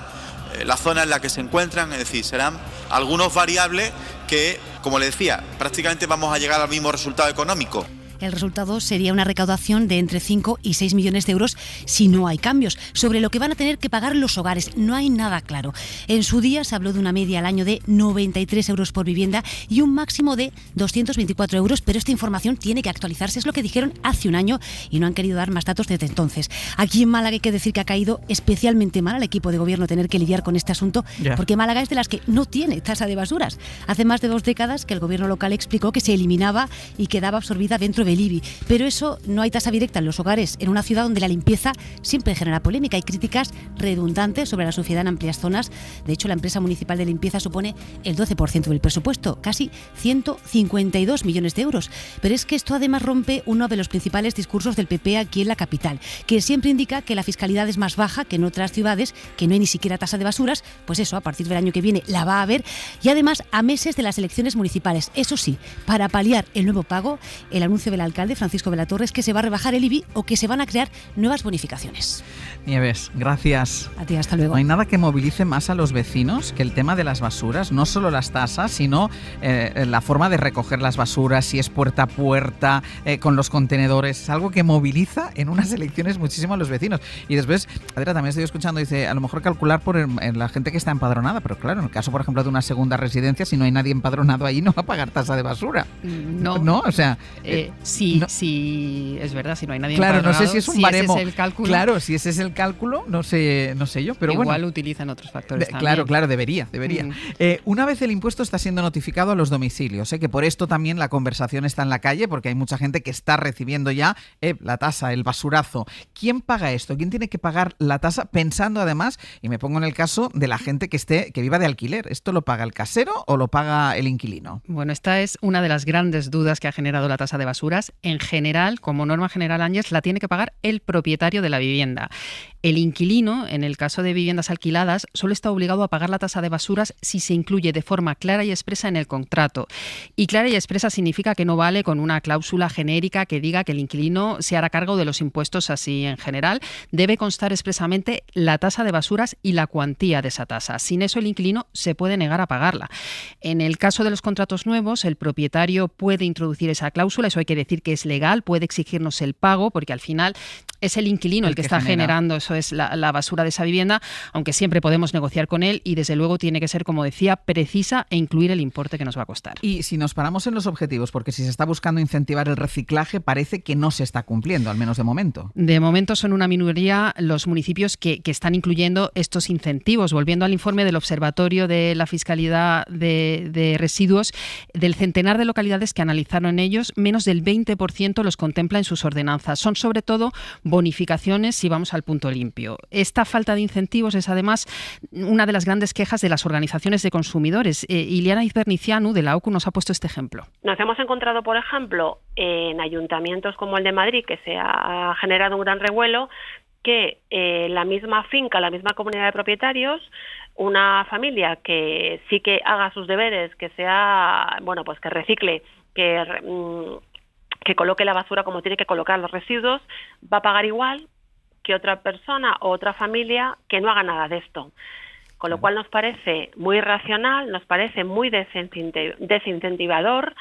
la zona en la que se encuentran, es decir, serán algunos variables que, como le decía, prácticamente vamos a llegar al mismo resultado económico. El resultado sería una recaudación de entre 5 y 6 millones de euros si no hay cambios. Sobre lo que van a tener que pagar los hogares no hay nada claro. En su día se habló de una media al año de 93 euros por vivienda y un máximo de 224 euros, pero esta información tiene que actualizarse. Es lo que dijeron hace un año y no han querido dar más datos desde entonces. Aquí en Málaga hay que decir que ha caído especialmente mal al equipo de gobierno tener que lidiar con este asunto, porque Málaga es de las que no tiene tasa de basuras. Hace más de 2 décadas que el gobierno local explicó que se eliminaba y quedaba absorbida dentro del IBI, pero eso no hay tasa directa en los hogares, en una ciudad donde la limpieza siempre genera polémica y críticas redundantes sobre la suciedad en amplias zonas. De hecho, la empresa municipal de limpieza supone el 12% del presupuesto, casi 152 millones de euros. Pero es que esto además rompe uno de los principales discursos del PP aquí en la capital, que siempre indica que la fiscalidad es más baja que en otras ciudades, que no hay ni siquiera tasa de basuras. Pues eso, a partir del año que viene la va a haber, y además a meses de las elecciones municipales. Eso sí, para paliar el nuevo pago, el anuncio del alcalde Francisco de la Torre es que se va a rebajar el IBI o que se van a crear nuevas bonificaciones. Nieves, gracias. A ti, hasta luego. No hay nada que movilice más a los vecinos que el tema de las basuras, no solo las tasas, sino la forma de recoger las basuras, si es puerta a puerta, con los contenedores. Es algo que moviliza en unas elecciones muchísimo a los vecinos. Y después, Adriana, también estoy escuchando, dice, a lo mejor calcular por la gente que está empadronada, pero claro, en el caso, por ejemplo, de una segunda residencia, si no hay nadie empadronado ahí, no va a pagar tasa de basura. No, o sea... Sí, es verdad, si no hay nadie claro, no sé si es un baremo. Ese es el cálculo. Claro, si ese es el cálculo, no sé yo, pero igual bueno. utilizan otros factores también. Claro, debería. Una vez el impuesto está siendo notificado a los domicilios, que por esto también la conversación está en la calle, porque hay mucha gente que está recibiendo ya la tasa, el basurazo. ¿Quién paga esto? ¿Quién tiene que pagar la tasa? Pensando además, y me pongo en el caso de la gente que viva de alquiler. ¿Esto lo paga el casero o lo paga el inquilino? Bueno, esta es una de las grandes dudas que ha generado la tasa de basuras. En general, como norma general, Ángeles, la tiene que pagar el propietario de la vivienda. El inquilino, en el caso de viviendas alquiladas, solo está obligado a pagar la tasa de basuras si se incluye de forma clara y expresa en el contrato. Y clara y expresa significa que no vale con una cláusula genérica que diga que el inquilino se hará cargo de los impuestos así en general. Debe constar expresamente la tasa de basuras y la cuantía de esa tasa. Sin eso, el inquilino se puede negar a pagarla. En el caso de los contratos nuevos, el propietario puede introducir esa cláusula. Eso hay que decir que es legal, puede exigirnos el pago, porque al final es el inquilino el que está generando, eso es la basura de esa vivienda, aunque siempre podemos negociar con él y desde luego tiene que ser, como decía, precisa e incluir el importe que nos va a costar. Y si nos paramos en los objetivos, porque si se está buscando incentivar el reciclaje, parece que no se está cumpliendo, al menos de momento. De momento son una minoría los municipios que están incluyendo estos incentivos. Volviendo al informe del Observatorio de la Fiscalidad de Residuos, del centenar de localidades que analizaron ellos, menos del 20% los contempla en sus ordenanzas. Son sobre todo bonificaciones si vamos al punto limpio. Esta falta de incentivos es además una de las grandes quejas de las organizaciones de consumidores. Iliana Izbernicianu de la OCU nos ha puesto este ejemplo. Nos hemos encontrado, por ejemplo, en ayuntamientos como el de Madrid, que se ha generado un gran revuelo, que la misma finca, la misma comunidad de propietarios, una familia que sí que haga sus deberes, que sea, bueno, pues que recicle, que coloque la basura como tiene que colocar los residuos, va a pagar igual que otra persona o otra familia que no haga nada de esto. Con lo cual nos parece muy irracional, nos parece muy desincentivador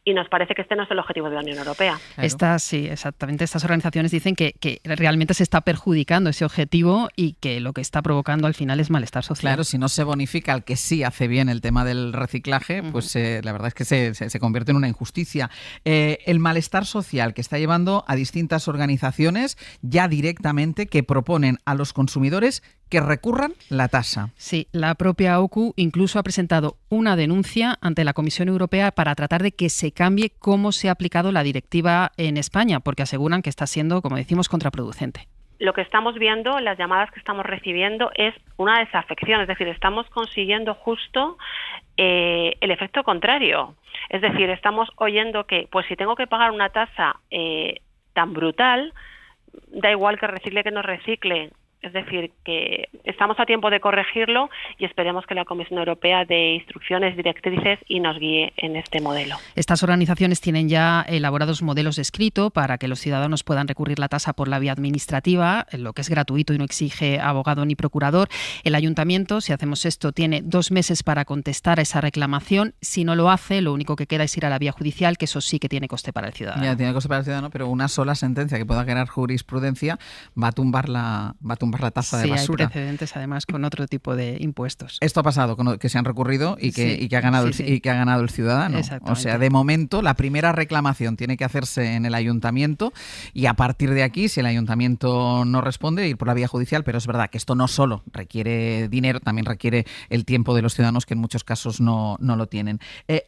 y nos parece que este no es el objetivo de la Unión Europea. Claro. Sí, exactamente. Estas organizaciones dicen que realmente se está perjudicando ese objetivo y que lo que está provocando al final es malestar social. Claro, si no se bonifica al que sí hace bien el tema del reciclaje, pues la verdad es que se convierte en una injusticia. El malestar social que está llevando a distintas organizaciones ya directamente que proponen a los consumidores que recurran la tasa. Sí, la propia OCU incluso ha presentado una denuncia ante la Comisión Europea para tratar de que se cambie cómo se ha aplicado la directiva en España, porque aseguran que está siendo, como decimos, contraproducente. Lo que estamos viendo, las llamadas que estamos recibiendo, es una desafección, es decir, estamos consiguiendo justo el efecto contrario. Es decir, estamos oyendo que, pues si tengo que pagar una tasa tan brutal, da igual que recicle que no recicle. Es decir, que estamos a tiempo de corregirlo y esperemos que la Comisión Europea dé instrucciones, directrices y nos guíe en este modelo. Estas organizaciones tienen ya elaborados modelos de escrito para que los ciudadanos puedan recurrir la tasa por la vía administrativa, lo que es gratuito y no exige abogado ni procurador. El ayuntamiento, si hacemos esto, tiene 2 meses para contestar a esa reclamación. Si no lo hace, lo único que queda es ir a la vía judicial, que eso sí que tiene coste para el ciudadano. Ya tiene coste para el ciudadano, pero una sola sentencia que pueda generar jurisprudencia va a tumbar la tasa de basura. Hay precedentes además con otro tipo de impuestos. Esto ha pasado, que se han recurrido y que ha ganado el ciudadano. O sea, de momento la primera reclamación tiene que hacerse en el ayuntamiento y a partir de aquí, si el ayuntamiento no responde, ir por la vía judicial. Pero es verdad que esto no solo requiere dinero, también requiere el tiempo de los ciudadanos, que en muchos casos no lo tienen.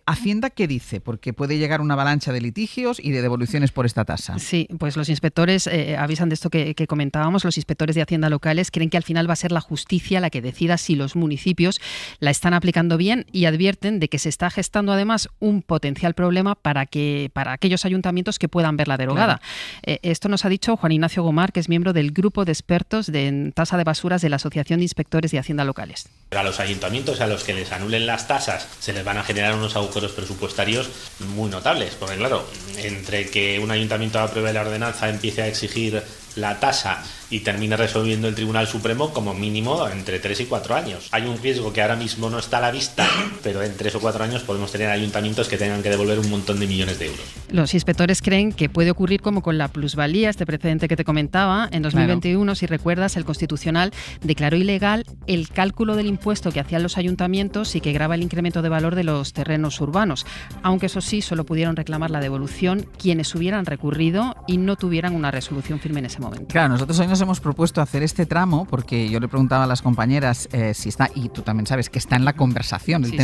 ¿Hacienda qué dice? Porque puede llegar una avalancha de litigios y de devoluciones por esta tasa. Sí, pues los inspectores avisan de esto que comentábamos. Los inspectores de Hacienda locales creen que al final va a ser la justicia la que decida si los municipios la están aplicando bien y advierten de que se está gestando además un potencial problema para aquellos ayuntamientos que puedan verla derogada. Claro. Esto nos ha dicho Juan Ignacio Gomar, que es miembro del grupo de expertos en tasa de basuras de la Asociación de Inspectores de Hacienda Locales. A los ayuntamientos a los que les anulen las tasas se les van a generar unos agujeros presupuestarios muy notables, porque claro, entre que un ayuntamiento apruebe la ordenanza, empiece a exigir la tasa y termine resolviendo el Tribunal Supremo, como mínimo entre 3 y 4 años. Hay un riesgo que ahora mismo no está a la vista, pero en 3 o 4 años podemos tener ayuntamientos que tengan que devolver un montón de millones de euros. Los inspectores creen que puede ocurrir como con la plusvalía, este precedente que te comentaba. En 2021, claro, si recuerdas, el Constitucional declaró ilegal el cálculo del impuesto que hacían los ayuntamientos y que grava el incremento de valor de los terrenos urbanos. Aunque eso sí, solo pudieron reclamar la devolución quienes hubieran recurrido y no tuvieran una resolución firme en ese momento. Claro, nosotros hoy nos hemos propuesto hacer este tramo porque yo le preguntaba a las compañeras si está, y tú también sabes que está en la conversación el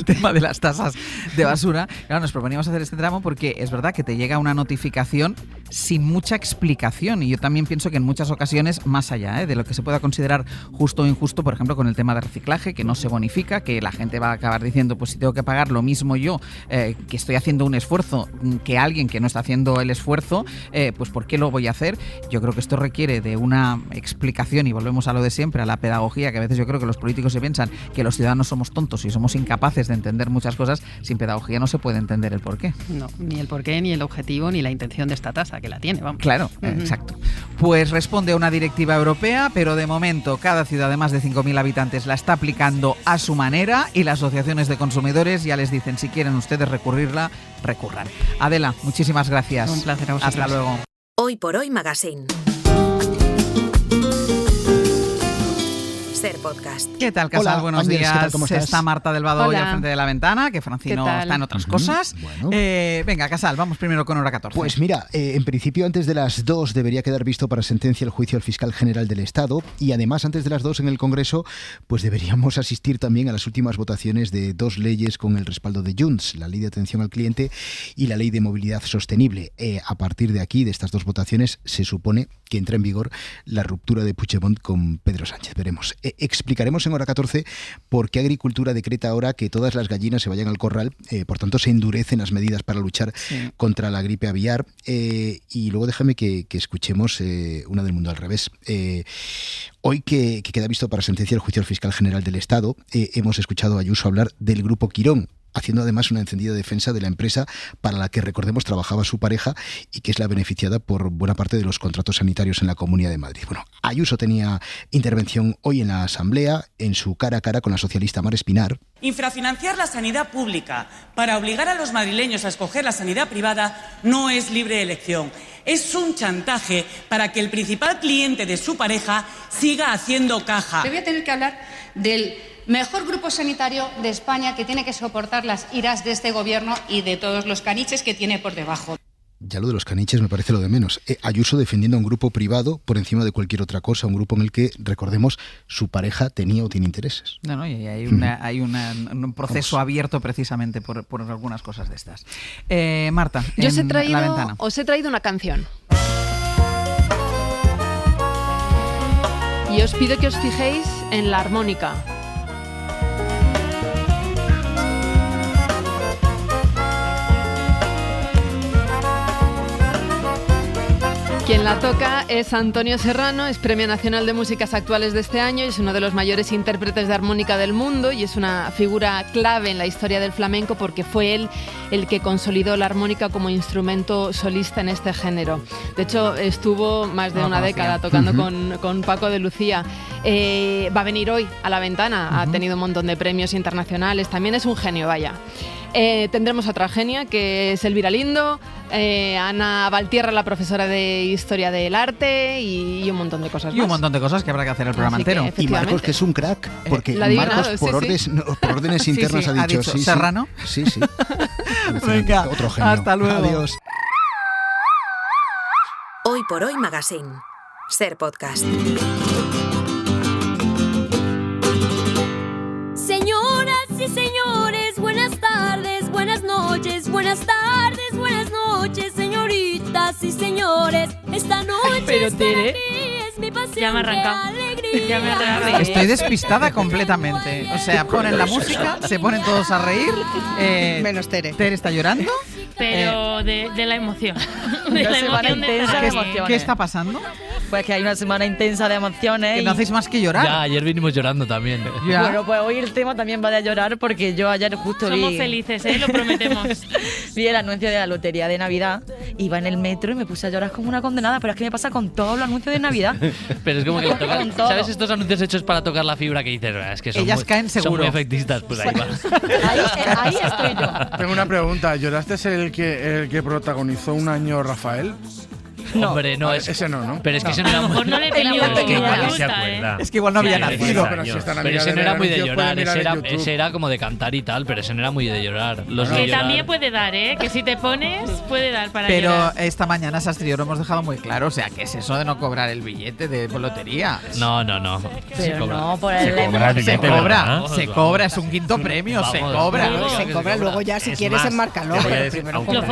tema de las tasas de basura. Claro, nos proponíamos hacer este tramo porque es verdad que te llega una notificación sin mucha explicación y yo también pienso que en muchas ocasiones, más allá de lo que se pueda considerar justo o injusto, por ejemplo con el tema de reciclaje, que no se bonifica, que la gente va a acabar diciendo, pues si tengo que pagar lo mismo yo, que estoy haciendo un esfuerzo, que alguien que no está haciendo el esfuerzo, pues ¿por qué lo voy a hacer? Yo creo que esto requiere de una explicación y volvemos a lo de siempre, a la pedagogía, que a veces yo creo que los políticos se piensan que los ciudadanos somos tontos y somos incapaces de entender muchas cosas. Sin pedagogía no se puede entender el porqué. No, ni el porqué, ni el objetivo, ni la intención de esta tasa, que la tiene, vamos. Claro, exacto. Pues responde a una directiva europea, pero de momento cada ciudad de más de 5.000 habitantes la está aplicando a su manera y las asociaciones de consumidores ya les dicen, si quieren ustedes recurrirla, recurran. Adela, muchísimas gracias. Un placer a vosotros. Hasta luego. Hoy por Hoy Magazine. Ser Podcast. ¿Qué tal, Casal? Hola, buenos Ángeles, días. ¿qué tal? ¿Cómo estás? Está Marta del Vado hoy al frente de la ventana, que Francino está en otras cosas. Bueno. Venga, Casal, vamos primero con hora 14. Pues mira, en principio antes de las 2 debería quedar visto para sentencia el juicio al fiscal general del Estado y además antes de las 2 en el Congreso pues deberíamos asistir también a las últimas votaciones de 2 leyes con el respaldo de Junts, la ley de atención al cliente y la ley de movilidad sostenible. A partir de aquí, de estas 2 votaciones, se supone que entra en vigor la ruptura de Puigdemont con Pedro Sánchez. Veremos. Explicaremos en hora 14 por qué Agricultura decreta ahora que todas las gallinas se vayan al corral, por tanto se endurecen las medidas para luchar contra la gripe aviar y luego déjame que escuchemos una del mundo al revés. Hoy que queda visto para sentencia el juicio al fiscal general del Estado, hemos escuchado a Ayuso hablar del Grupo Quirón, haciendo además una encendida defensa de la empresa para la que, recordemos, trabajaba su pareja y que es la beneficiada por buena parte de los contratos sanitarios en la Comunidad de Madrid. Bueno, Ayuso tenía intervención hoy en la Asamblea, en su cara a cara con la socialista Mar Espinar. Infrafinanciar la sanidad pública para obligar a los madrileños a escoger la sanidad privada no es libre elección. Es un chantaje para que el principal cliente de su pareja siga haciendo caja. Te voy a tener que hablar del mejor grupo sanitario de España que tiene que soportar las iras de este gobierno y de todos los caniches que tiene por debajo. Ya lo de los caniches me parece lo de menos. Ayuso defendiendo a un grupo privado por encima de cualquier otra cosa, un grupo en el que, recordemos, su pareja tenía o tiene intereses. No, y hay un proceso abierto precisamente por algunas cosas de estas. Marta, yo os he traído una canción. Y os pido que os fijéis en la armónica. Quien la toca es Antonio Serrano, es Premio Nacional de Músicas Actuales de este año y es uno de los mayores intérpretes de armónica del mundo y es una figura clave en la historia del flamenco porque fue él el que consolidó la armónica como instrumento solista en este género. De hecho, estuvo más de una década tocando con Paco de Lucía. Va a venir hoy a La Ventana, ha tenido un montón de premios internacionales, también es un genio, vaya. Tendremos otra genia que es Elvira Lindo, Ana Valtierra, la profesora de Historia del Arte y un montón de cosas más. Y un montón de cosas que habrá que hacer el programa entero. Y Marcos, que es un crack, porque Marcos por órdenes internas ha dicho sí, ¿Serrano? Sí. Venga, otro genio. Hasta luego. Adiós. Hoy por Hoy Magazine. Ser Podcast. Señoras y señores, buenas tardes, buenas noches, buenas tardes, buenas noches, señoritas y señores. Esta noche Pero estar Tere, aquí es mi pasión, ya me arranca. Ya me arranca. Estoy despistada completamente. O sea, ponen la música, se ponen todos a reír. Menos Tere. Tere está llorando. Pero de la emoción. De la emoción de estar aquí. ¿Qué está pasando? Pues que hay una semana intensa de emociones. Que no hacéis más que llorar. Ya, ayer vinimos llorando también. Ya. Bueno, pues hoy el tema también va de llorar porque yo ayer justo Somos felices, lo prometemos. Vi el anuncio de la lotería de Navidad, iba en el metro y me puse a llorar como una condenada, pero es que me pasa con todos los anuncios de Navidad. Pero es como que Con todo. ¿sabes estos anuncios hechos para tocar la fibra que dices? Es que son Ellas muy, caen seguro. son muy efectistas, pues ahí va. Ahí estoy yo. Tengo una pregunta, ¿lloraste el que protagonizó un año Rafael? No. Hombre, no, ese no. Pero es que ese no era muy... no le pilló Es que igual no había nacido. Pero ese no era muy de llorar, ese era como de cantar y tal, pero ese no era muy de llorar. Los de que llorar... también puede dar, que si te pones, puede dar para Pero llorar. esta mañana Sastri y yo lo hemos dejado muy claro. O sea, ¿qué es eso de no cobrar el billete de lotería? No. Pero no, por el Se cobra, es un quinto premio, se cobra. Se cobra, luego ya si quieres enmárcalo. Aunque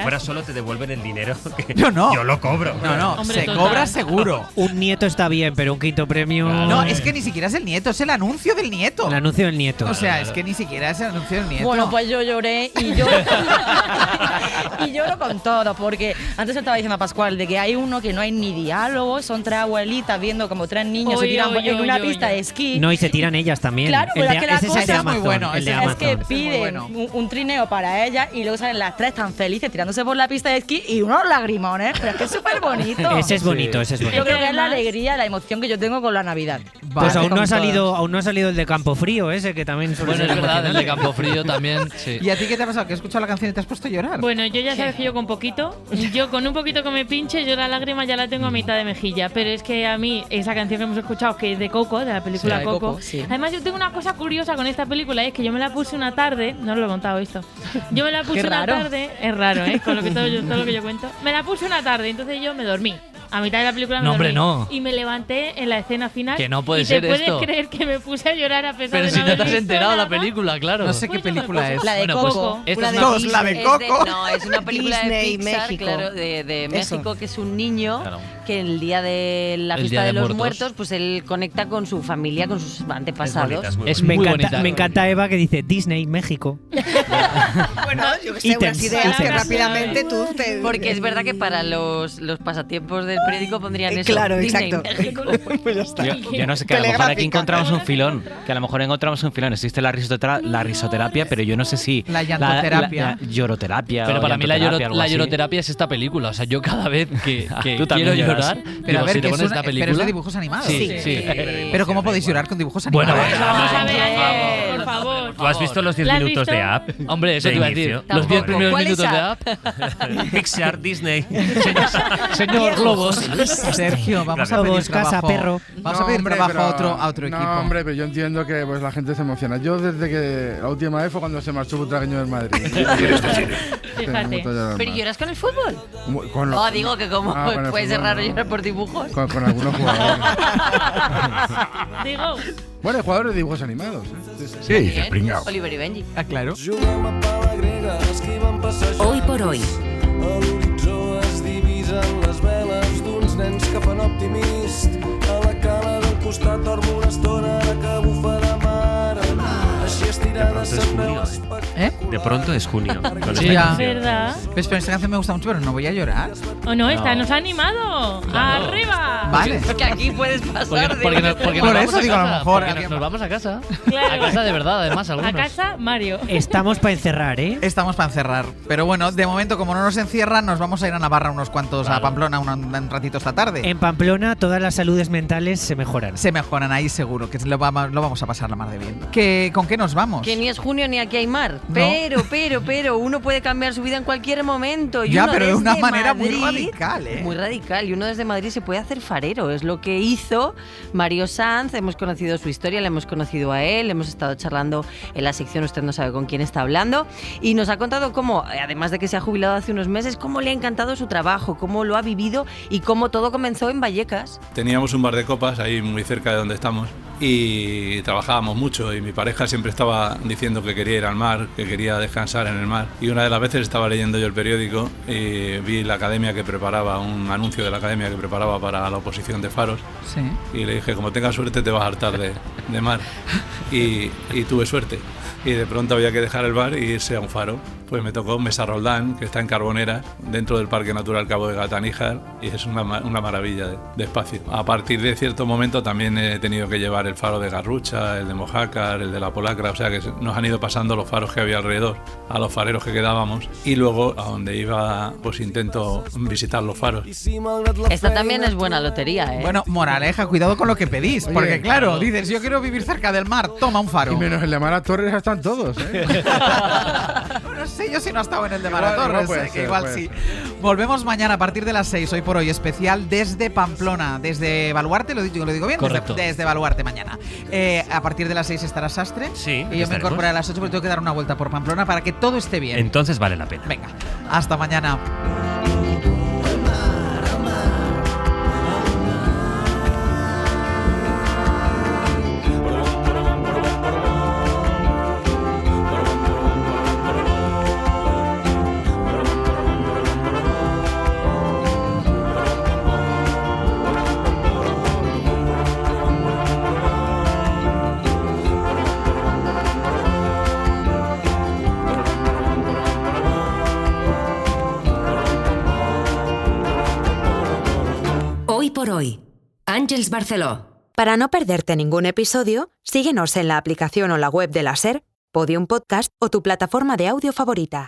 fuera solo te devuelven el dinero. Yo no. Yo lo cobro. No, Hombre, se total. cobra seguro. Un nieto está bien, pero un quinto premio... No, es que ni siquiera es el nieto, es el anuncio del nieto. El anuncio del nieto. O sea, es que ni siquiera es el anuncio del nieto. Bueno, pues yo lloré y lloro con todo, porque antes estaba diciendo a Pascual de que hay uno que no hay ni diálogo, son tres abuelitas viendo como tres niños se tiran en una pista de esquí. No, y se tiran ellas también. Claro, pero es que la cosa es muy bueno. Es que piden un trineo para ellas y luego salen las tres tan felices tirándose por la pista de esquí y unos lagrimones, pero es que es súper bonito. Ese es bonito, ese es bonito. Yo creo que es la alegría, la emoción que yo tengo con la Navidad. Pues aún no ha salido el de Campofrío, ese que también suele Bueno, ser es verdad, el de emocionante. Campofrío también, sí. ¿Y a ti qué te ha pasado? ¿Que has escuchado la canción y te has puesto a llorar? Bueno, yo ya sabes que yo con un poquito que me pinche, yo la lágrima ya la tengo a mitad de mejilla. Pero es que a mí, esa canción que hemos escuchado, que es de Coco, de la película Sí, Coco. sí. Además, yo tengo una cosa curiosa con esta película, y es que yo me la puse una tarde, no os lo he contado esto. Yo me la puse una tarde, es raro, con lo que todo lo que yo cuento. Me la puse una tarde, entonces yo me dormí. A mitad de la película me dormí. hombre, no. Y me levanté en la escena final. Que no puede y ser te puedes esto. creer que me puse a llorar a pesar Pero de si no no te haber has visto enterado de la nada. película, claro. No sé qué película es. La de Coco. esta la de Coco. No, es una película Disney, de Pixar, México. claro, de México, Eso. que es un niño que el día de la El fiesta Día de de los Muertos. muertos, pues él conecta con su familia, con sus antepasados. Es Me muy encanta, bonita. me encanta Eva que dice Disney, México. Bueno, yo que sé, unas Ítems, ideas que ítems. rápidamente tú te... Porque es verdad que para los pasatiempos del periódico pondrían eso. Claro, Disney, exacto. México. Pues ya está. Yo no sé, que a lo mejor aquí encontramos un filón. Que a lo mejor encontramos un filón. Existe la risoterapia, pero yo no sé si... La llantoterapia. La lloroterapia. Pero o para mí la llantoterapia, algo así. lloroterapia es esta película. O sea, yo cada vez que Tú también quiero lloras. llorar, Pero digo, a ver, si que te es pones una, esta película... pero es de dibujos animados. Sí. Pero ¿cómo podéis llorar con dibujos animados? Bueno, Vamos a ver, por favor. ¿Tú has visto los 10 ¿La has minutos visto? de App? Hombre, eso de te iba a decir. inicio? Los 10 primeros ¿Cuál es minutos de App? App. Pixar, Disney. Señor Globos. Sergio, vamos a pedir Globos, casa, trabajo. perro. Vamos a pedir trabajo a otro equipo. No, hombre, pero yo entiendo que pues, la gente se emociona. Yo desde que la última vez fue cuando se marchó Butragueño del Madrid. Fíjate. ¿Pero lloras con el fútbol? Digo que como con el puede ser fútbol, raro no. llorar por dibujos. Con algunos jugadores. Digo, Bueno, hay jugadores de dibujos animados. Sí, dices pringao. Oliver y Benji. Ah, claro. Hoy por hoy. A l'horitzó es divisen les veles d'uns nens que fan optimist. A la cala del costat dormo una estona ara que bufa de mar. Així estirada se'n veu espectacular. de pronto es junio. Con Sí, esta ya. canción. ¿Verdad? Pues, pero esta canción me gusta mucho, pero no voy a llorar. ¿O no? Nos ha animado. Claro. ¡Arriba! Vale. Porque aquí puedes pasar. Porque Por nos vamos eso a digo, a lo casa, mejor, porque nos vamos a casa. Claro. A casa de verdad, además, algunos. A casa, Mario. Estamos para encerrar, ¿eh? Estamos para encerrar. Pero bueno, de momento, como no nos encierran, nos vamos a ir a Navarra unos cuantos, Claro. a Pamplona un ratito esta tarde. En Pamplona todas las saludes mentales se mejoran. Se mejoran ahí seguro, que lo vamos a pasar la mar de bien. ¿Con qué nos vamos? Que ni es junio ni aquí hay mar. No. Pero, uno puede cambiar su vida en cualquier momento. Y Ya, uno pero de una desde manera muy Madrid- radical, ¿eh? Muy radical. Y uno desde Madrid se puede hacer farero. Es lo que hizo Mario Sanz. Hemos conocido su historia, le hemos conocido a él, hemos estado charlando en la sección Usted no sabe con quién está hablando. Y nos ha contado cómo, además de que se ha jubilado hace unos meses, cómo le ha encantado su trabajo, cómo lo ha vivido y cómo todo comenzó en Vallecas. Teníamos un bar de copas ahí muy cerca de donde estamos y trabajábamos mucho y mi pareja siempre estaba diciendo que quería ir al mar, que quería descansar en el mar. Y una de las veces estaba leyendo yo el periódico y vi la academia que preparaba, un anuncio de la academia que preparaba para la oposición de faros. Sí. Y le dije, como tengas suerte te vas a hartar de mar. Y tuve suerte. Y de pronto había que dejar el bar y irse a un faro. Pues me tocó Mesa Roldán, que está en Carbonera, dentro del Parque Natural Cabo de Gata-Níjar, y es una maravilla de espacio. A partir de cierto momento también he tenido que llevar el faro de Garrucha, el de Mojácar, el de La Polacra, o sea que nos han ido pasando los faros que había alrededor a los fareros que quedábamos, y luego a donde iba pues intento visitar los faros. Esta también es buena lotería, ¿eh? Bueno, moraleja, cuidado con lo que pedís, Oye, porque claro, claro. dices, yo quiero vivir cerca del mar, toma un faro. Y menos el de Mara Torres están todos, ¿eh? No sé yo si no ha estado en el de Igual, Mara Torres, no puede que ser, igual puede sí. ser. Volvemos mañana a partir de las 6, hoy por hoy, especial desde Pamplona, desde Baluarte, lo digo bien, Correcto. desde Baluarte mañana. A partir de las 6 estará Sastre. Sí, Y yo me estaremos. incorporaré a las 8 porque tengo que dar una vuelta por Pamplona para que todo esté bien. Entonces vale la pena. Venga, hasta mañana. Hoy por hoy, Àngels Barceló. Para no perderte ningún episodio, síguenos en la aplicación o la web de la SER, Podium Podcast o tu plataforma de audio favorita.